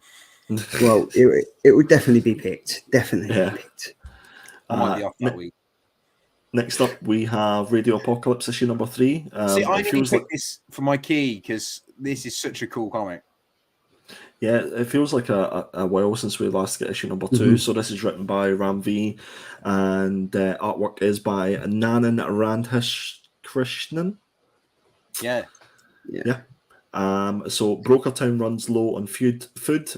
Well, it would definitely be picked. Definitely be picked. I might be off that week. Next up, we have Radio Apocalypse issue number 3. See, I need to pick this for my key because this is such a cool comic. Yeah, it feels like a while since we last got issue number 2. So this is written by Ram V, and artwork is by Nanan Radhakrishnan. Yeah. So Brokertown runs low on food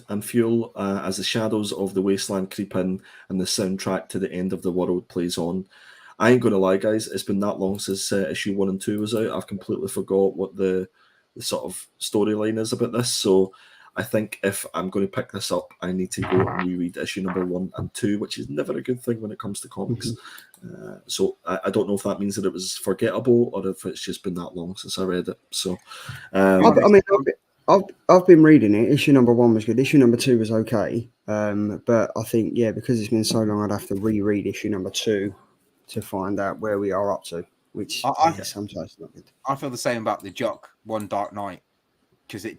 and fuel as the shadows of the wasteland creep in and the soundtrack to the end of the world plays on. I ain't gonna lie, guys, it's been that long since issue 1 and 2 was out. I've completely forgot what the sort of storyline is about this. So I think if I'm going to pick this up, I need to go and reread issue number 1 and 2, which is never a good thing when it comes to comics. So I don't know if that means that it was forgettable or if it's just been that long since I read it. So, I've been reading it. Issue number 1 was good. Issue number 2 was okay. But I think, yeah, because it's been so long, I'd have to reread issue number 2 to find out where we are up to, which sometimes not good. I feel the same about the Jock One Dark Night because it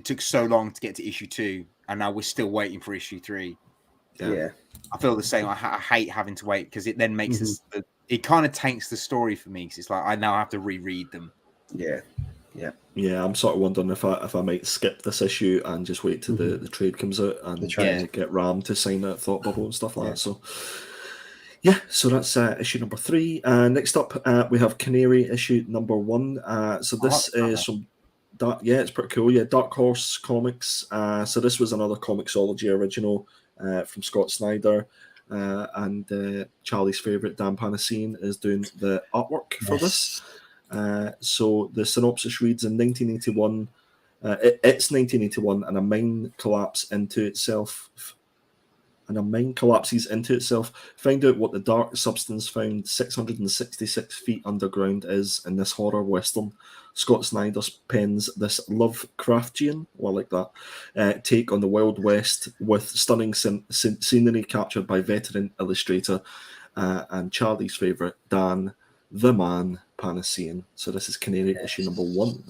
took so long to get to issue 2, and now we're still waiting for issue 3. Yeah. I feel the same. I hate having to wait because it then makes it kind of tanks the story for me because it's like I now have to reread them. Yeah, Yeah, I'm sort of wondering if I might skip this issue and just wait till the trade comes out and get Ram to sign that Thought Bubble and stuff like that. So, yeah, so that's issue number 3. Next up, we have Canary issue number 1. So this is from it's pretty cool. Yeah, Dark Horse Comics. So this was another Comixology original from Scott Snyder. And Charlie's favourite, Dan Panasine, is doing the artwork for this. So the synopsis reads: in 1981, it's 1981, and a mine collapses into itself. Find out what the dark substance found 666 feet underground is in this horror western. Scott Snyder pens this Lovecraftian, well, I like that, take on the Wild West with stunning scenery captured by veteran illustrator and Charlie's favourite, Dan the Man Panasine. So this is Canary issue number 1.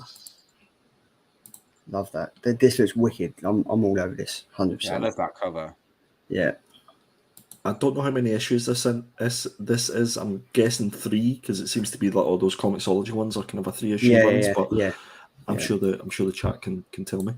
Love that. This looks wicked. I'm all over this, 100%. Yeah, I love that cover. Yeah. I don't know how many issues this is. I'm guessing 3 because it seems to be like all those Comixology ones are kind of a 3-issue runs. But I'm sure the chat can tell me.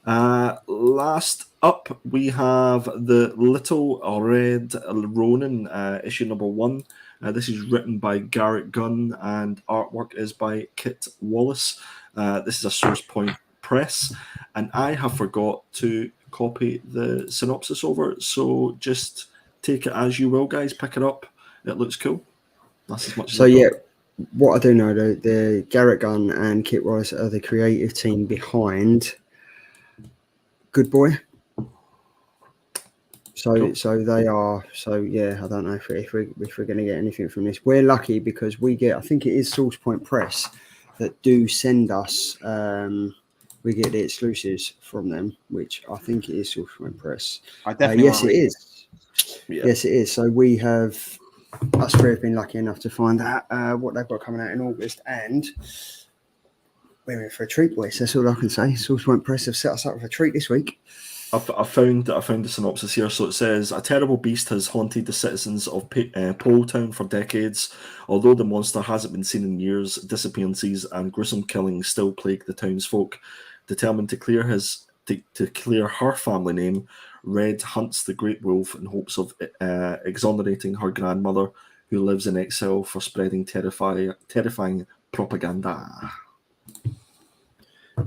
Last up, we have the Little Red Ronin issue number 1. This is written by Garrett Gunn and artwork is by Kit Wallace. This is a Source Point Press, and I have forgot to copy the synopsis over, so just take it as you will, guys. Pick it up. It looks cool. That's as much as what I do know, though, the Garrett Gunn and Kit Wallace are the creative team behind Good Boy. So they are. So yeah, I don't know if we're going to get anything from this. We're lucky because we get. I think it is Source Point Press that do send us. We get the exclusives from them, which I think it is Source Point Press. I definitely yes, it is. Yeah. Yes, it is. So we have. Us three have been lucky enough to find out what they've got coming out in August, and we're in for a treat, boys. That's all I can say. Source Point Press have set us up for a treat this week. I found the synopsis here. So it says, a terrible beast has haunted the citizens of Pole Town for decades. Although the monster hasn't been seen in years, disappearances and gruesome killings still plague the townsfolk. Determined to clear her family name, Red hunts the great wolf in hopes of exonerating her grandmother, who lives in exile for spreading terrifying propaganda.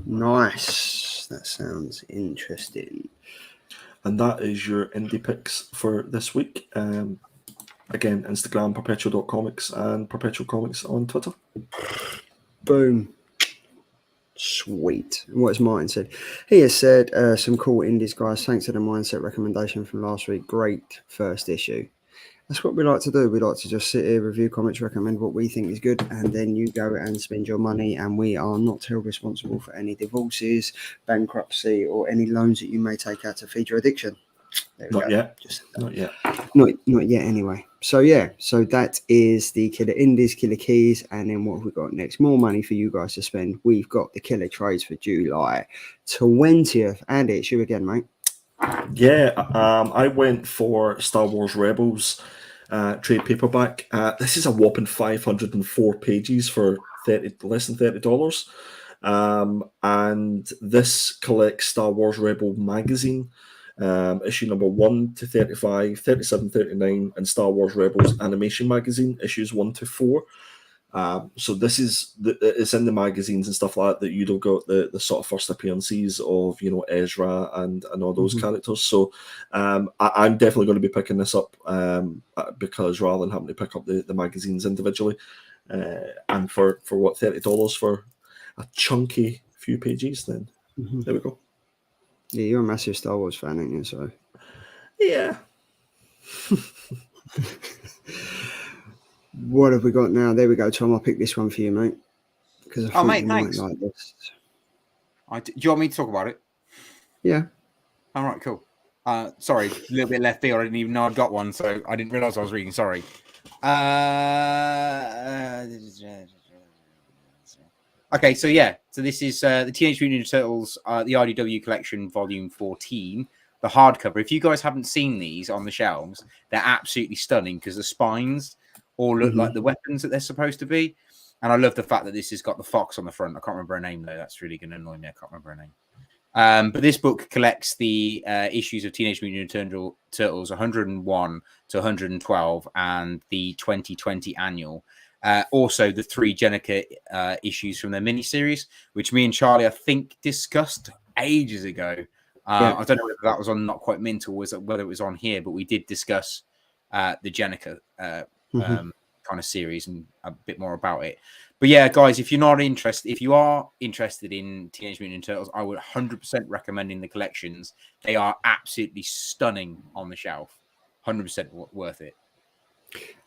Nice. That sounds interesting. And that is your indie picks for this week. Again, Instagram, perpetual.comics and Perpetual Comics on Twitter. Boom. Sweet. What has Martin said? He has said some cool indies, guys. Thanks to the Mindset recommendation from last week. Great first issue. That's what we like to do. We like to just sit here, review comics, recommend what we think is good, and then you go and spend your money, and we are not held responsible for any divorces, bankruptcy, or any loans that you may take out to feed your addiction. Not yet. Not yet anyway. So that is the Killer Indies, Killer Keys, and then what have we got next? More money for you guys to spend. We've got the Killer Trades for July 20th. Andy, it's you again, mate. Yeah, I went for Star Wars Rebels trade paperback. This is a whopping 504 pages for less than $30. And this collects Star Wars Rebel magazine, issue number 1 to 35, 37, 39, and Star Wars Rebels animation magazine, issues 1 to 4. So this is it's in the magazines and stuff like that you don't got the sort of first appearances of Ezra and all those characters. So I'm definitely going to be picking this up because rather than having to pick up the magazines individually, and for what $30 for a chunky few pages, then there we go. Yeah, you're a massive Star Wars fan, aren't you? So yeah. What have we got now? There we go, Tom. I'll pick this one for you, mate. Because I thought mate, you thanks. might like this. Do you want me to talk about it? Yeah. All right, cool. Sorry, a little bit left field. I didn't even know I'd got one, so I didn't realise I was reading. Sorry. Okay, so this is the Teenage Mutant Ninja Turtles, the IDW collection, volume 14, the hardcover. If you guys haven't seen these on the shelves, they're absolutely stunning because the spines all look like the weapons that they're supposed to be. And I love the fact that this has got the fox on the front. I can't remember her name though. That's really going to annoy me. I can't remember her name. But this book collects the issues of Teenage Mutant Ninja Turtles 101 to 112 and the 2020 annual. Also, the 3 Jenica issues from their miniseries, which me and Charlie, I think, discussed ages ago. I don't know whether that was on Not Quite Mint or whether it was on here, but we did discuss the Jenica kind of series and a bit more about it. But yeah, guys, if you are interested in Teenage Mutant Ninja Turtles, I would 100% recommend the collections. They are absolutely stunning on the shelf. 100% worth it.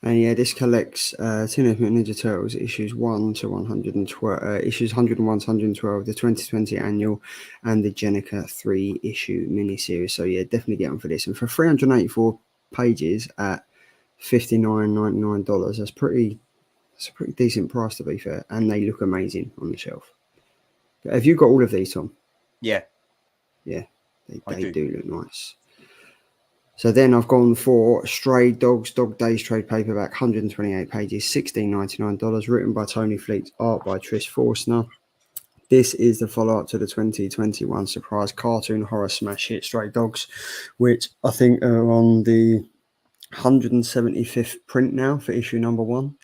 And yeah, this collects Teenage Mutant Ninja Turtles issues 1 to 112, issues 101 to 112, the 2020 annual, and the Jenica 3-issue miniseries. So yeah, definitely get on for this. And for 384 pages at $59.99, that's a pretty decent price, to be fair. And they look amazing on the shelf. Have you got all of these, Tom? Yeah. Yeah, they do look nice. So then I've gone for Stray Dogs Dog Days trade paperback, 128 pages, $16.99, written by Tony Fleet, art by Trish Forstner. This is the follow-up to the 2021 surprise cartoon horror smash hit Stray Dogs, which I think are on the 175th print now for issue number 1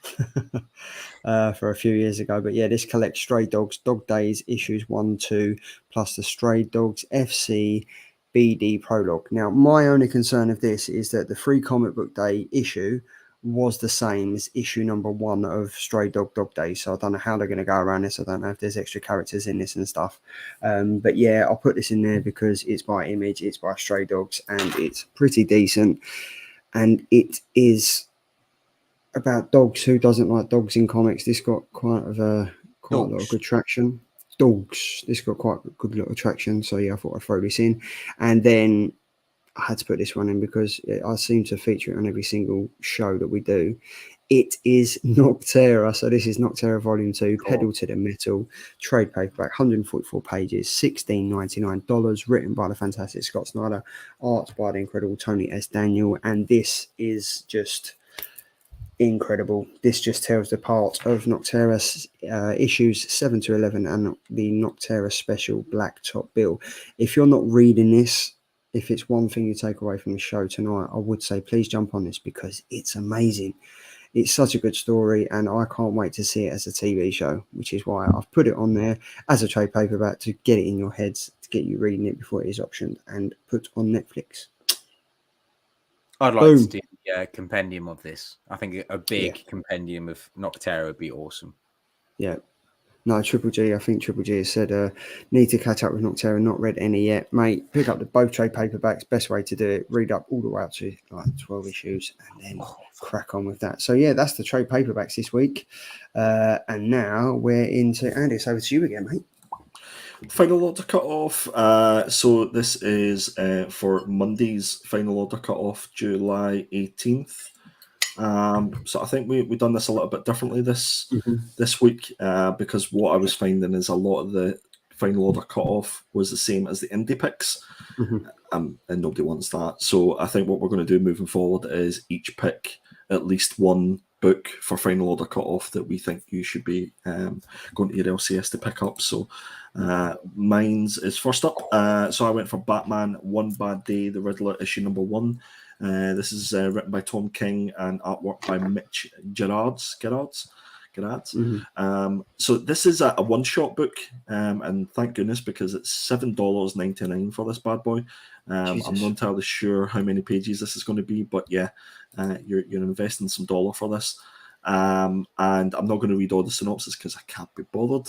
for a few years ago. But yeah, this collects Stray Dogs Dog Days issues 1, 2, plus the Stray Dogs FC BD prologue. Now, my only concern of this is that the free comic book day issue was the same as issue number 1 of Stray Dog Days. So I don't know how they're going to go around this. I don't know if there's extra characters in this and stuff. But yeah, I'll put this in there because it's by Image, it's by Stray Dogs, and it's pretty decent. And it is about dogs. Who doesn't like dogs in comics? This got quite a lot of good traction. Dogs. This got quite a good little traction. So yeah, I thought I'd throw this in. And then I had to put this one in because I seem to feature it on every single show that we do. It is Noctera. So this is Noctera Volume 2, cool. Pedal to the Metal, trade paperback, 144 pages, $16.99, written by the fantastic Scott Snyder, art by the incredible Tony S. Daniel. And this is just incredible. This just tells the part of Noctera's issues 7 to 11 and the Noctera special Black Top Bill. If you're not reading this, if it's one thing you take away from the show tonight, I would say please jump on this because it's amazing. It's such a good story, and I can't wait to see it as a TV show, which is why I've put it on there as a trade paperback to get it in your heads, to get you reading it before it is optioned and put on Netflix. I'd like to do a compendium of this. I think a big compendium of Noctera would be awesome. Yeah. No, Triple G, I think Triple G has said, need to catch up with Noctera, not read any yet. Mate, pick up both trade paperbacks, best way to do it. Read up all the way up to like 12 issues and then crack on with that. So yeah, that's the trade paperbacks this week. And now we're into, Andy, it's over to you again, mate. Final order cut off. So this is for Monday's final order cut off, July 18th. So I think we've done this a little bit differently this week because what I was finding is a lot of the final order cut off was the same as the indie picks, and nobody wants that. So I think what we're going to do moving forward is each pick at least one book for final order cut off that we think you should be going to your LCS to pick up. So mine's is first up. So I went for Batman One Bad Day, the Riddler issue number 1. This is written by Tom King and artwork by Mitch Gerards. So this is a one-shot book, and thank goodness because it's $7.99 for this bad boy. I'm not entirely sure how many pages this is going to be, but yeah, you're investing some dollar for this. And I'm not going to read all the synopsis because I can't be bothered,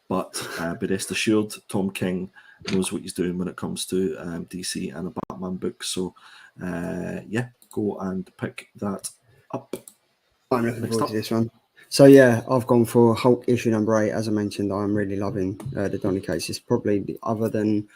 but be rest assured, Tom King knows what he's doing when it comes to DC and a Batman book. So yeah, go and pick that up. I'm looking forward to this one. So yeah, I've gone for Hulk issue number 8. As I mentioned, I'm really loving the Donny case. It's probably other than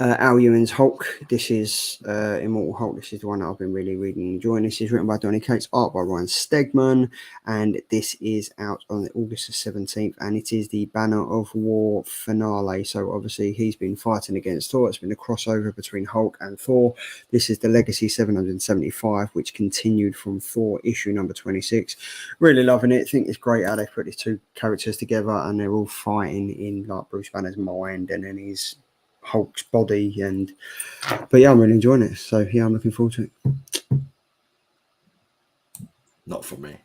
Al Ewan's Hulk. This is Immortal Hulk. This is the one that I've been really reading and enjoying. This is written by Donny Cates, art by Ryan Stegman, and this is out on August the 17th, and it is the Banner of War finale. So obviously he's been fighting against Thor. It's been a crossover between Hulk and Thor. This is the Legacy 775, which continued from Thor issue number 26. Really loving it. I think it's great how they put these two characters together, and they're all fighting in like Bruce Banner's mind and then his Hulk's body, but yeah, I'm really enjoying it. So yeah, I'm looking forward to it. Not for me.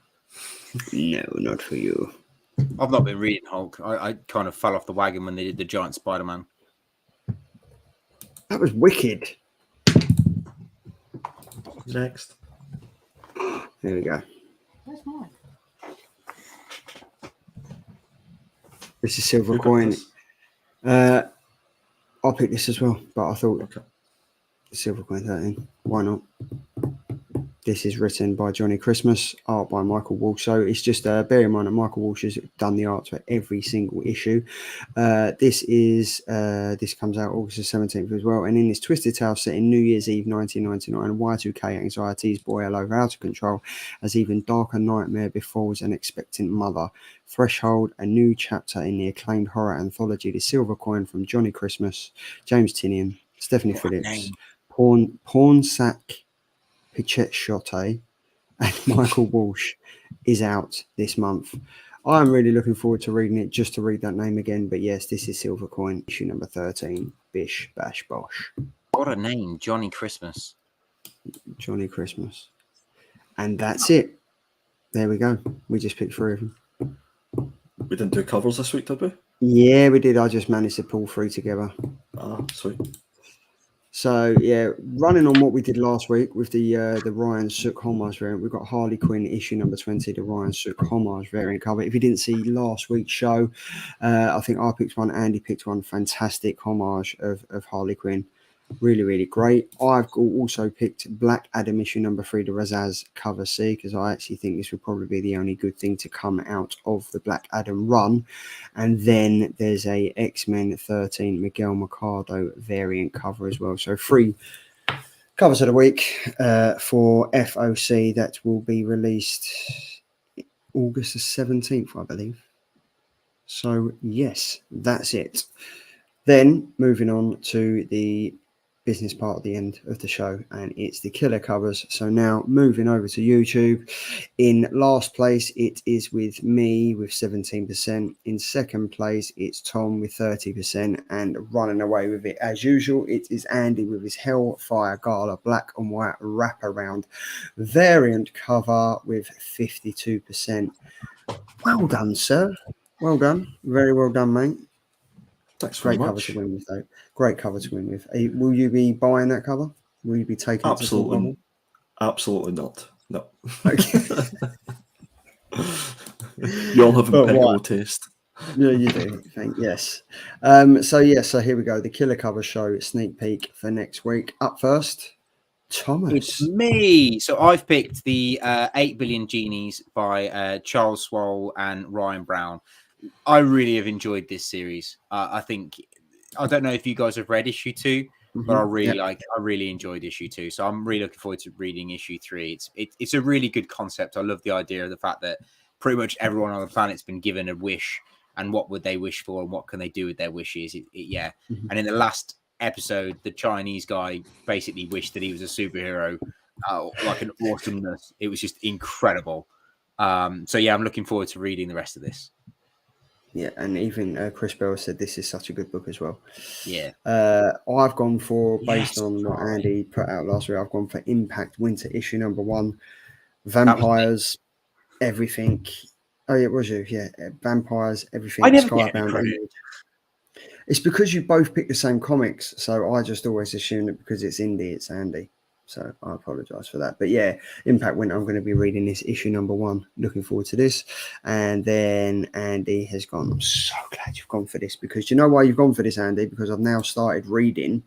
No, not for you. I've not been reading Hulk. I kind of fell off the wagon when they did the Giant Spider-Man. That was wicked. Next. There we go. Where's mine? This is Silver Who got Coin. this? I'll pick this as well, but I thought Okay. Silver Coin 13. Why not? This is written by Johnny Christmas, art by Michael Walsh. So it's just bear in mind that Michael Walsh has done the art for every single issue. This comes out August the 17th as well. And in this twisted tale set in New Year's Eve 1999, Y2K anxieties boil over out of control as even darker nightmare befalls an expectant mother. Threshold, a new chapter in the acclaimed horror anthology, The Silver Coin, from Johnny Christmas, James Tynion, Stephanie Phillips, Pornsack Pichetshote, and Michael Walsh is out this month. I'm really looking forward to reading it, just to read that name again. But yes, this is Silver Coin, issue number 13. Bish, bash, bosh. What a name, Johnny Christmas. Johnny Christmas. And that's it. There we go. We just picked 3 of them. We didn't do covers this week, did we? Yeah, we did. I just managed to pull 3 together. Ah, sweet. So yeah, running on what we did last week with the Ryan Sook homage variant, we've got Harley Quinn issue number 20, the Ryan Sook homage variant cover. If you didn't see last week's show, I think I picked one, Andy picked one. Fantastic homage of Harley Quinn. Really, really great. I've also picked Black Adam issue number 3, the Razaz cover C, because I actually think this will probably be the only good thing to come out of the Black Adam run. And then there's a X-Men 13 Miguel Mercado variant cover as well. So 3 covers of the week for FOC that will be released August the 17th, I believe. So yes, that's it. Then moving on to the business part at the end of the show, and it's the killer covers. So now moving over to YouTube. In last place it is with me with 17%. In second place it's Tom with 30%, and running away with it as usual it is Andy with his Hellfire Gala black and white wraparound variant cover with 52%. Well done, sir. Well done. Very well done, mate. Thanks very Great cover much. to win with, though. Great cover to win with. Will you be buying that cover? Will you be taking it to full bubble? Absolutely not. No. Okay. You all have a But impeccable what? taste. Yeah, you do. Yes. So here we go. The killer cover show sneak peek for next week. Up first, Thomas. It's me. So I've picked the 8 Billion Genies by Charles Swole and Ryan Brown. I really have enjoyed this series. I don't know if you guys have read issue 2, but I really enjoyed issue 2. So I'm really looking forward to reading issue 3. It's a really good concept. I love the idea of the fact that pretty much everyone on the planet's been given a wish, and what would they wish for, and what can they do with their wishes? And in the last episode, the Chinese guy basically wished that he was a superhero, like an awesomeness. It was just incredible. So yeah, I'm looking forward to reading the rest of this. Yeah, and even Chris Bell said this is such a good book as well. Yeah. I've gone for, based on what Andy put out last week, I've gone for Impact Winter issue number 1. Vampires, everything. Oh, yeah, it was you. Yeah, vampires, everything. I never get any Skybound. credit. It's because you both picked the same comics, so I just always assume that because it's indie, it's Andy. So I apologise for that. But yeah, Impact Winter, I'm going to be reading this issue number 1. Looking forward to this. And then Andy has gone, I'm so glad you've gone for this, because you know why you've gone for this, Andy? Because I've now started reading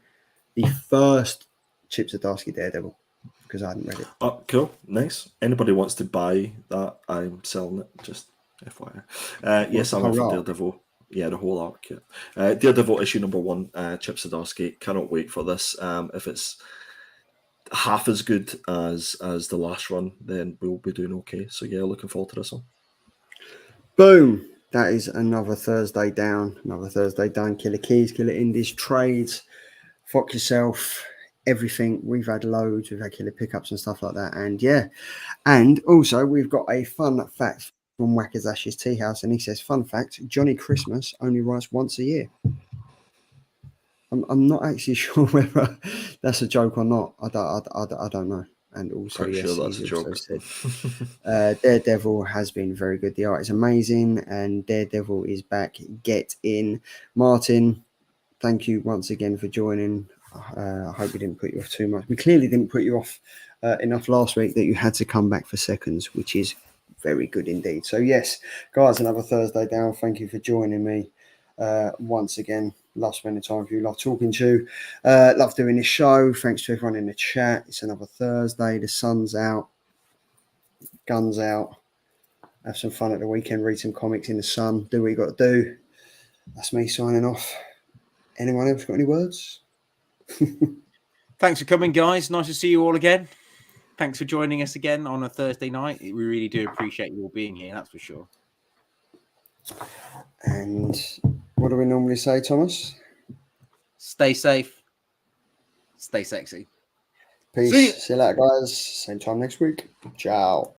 the first Chip Zdarsky Daredevil, because I hadn't read it. Oh, cool. Nice. Anybody wants to buy that, I'm selling it. Just FYI. Yes, I'm for Daredevil. Yeah, the whole arc. Yeah. Daredevil issue number 1. Chip Zdarsky. Cannot wait for this. If it's half as good as the last run, then we'll be doing okay. So yeah, looking forward to this one. Boom. That is another Thursday down. Another Thursday done. Killer Keys, Killer Indies, trades. Fuck yourself. Everything. We've had loads. We've had killer pickups and stuff like that. And yeah. And also, we've got a fun fact from Wackazash's Tea House. And he says, fun fact, Johnny Christmas only writes once a year. I'm not actually sure whether that's a joke or not. I don't know. And also, Pretty yes, sure that's a he's joke. also said, Daredevil has been very good. The art is amazing, and Daredevil is back. Get in. Martin, thank you once again for joining. I hope we didn't put you off too much. We clearly didn't put you off enough last week that you had to come back for seconds, which is very good indeed. So, yes, guys, another Thursday down. Thank you for joining me once again. Love spending time with you. Love talking to you. Love doing this show. Thanks to everyone in the chat. It's another Thursday. The sun's out. Guns out. Have some fun at the weekend. Read some comics in the sun. Do what you got to do. That's me signing off. Anyone else got any words? Thanks for coming, guys. Nice to see you all again. Thanks for joining us again on a Thursday night. We really do appreciate you all being here. That's for sure. And what do we normally say, Thomas? Stay safe. Stay sexy. Peace. See you. See you later, guys. Same time next week. Ciao.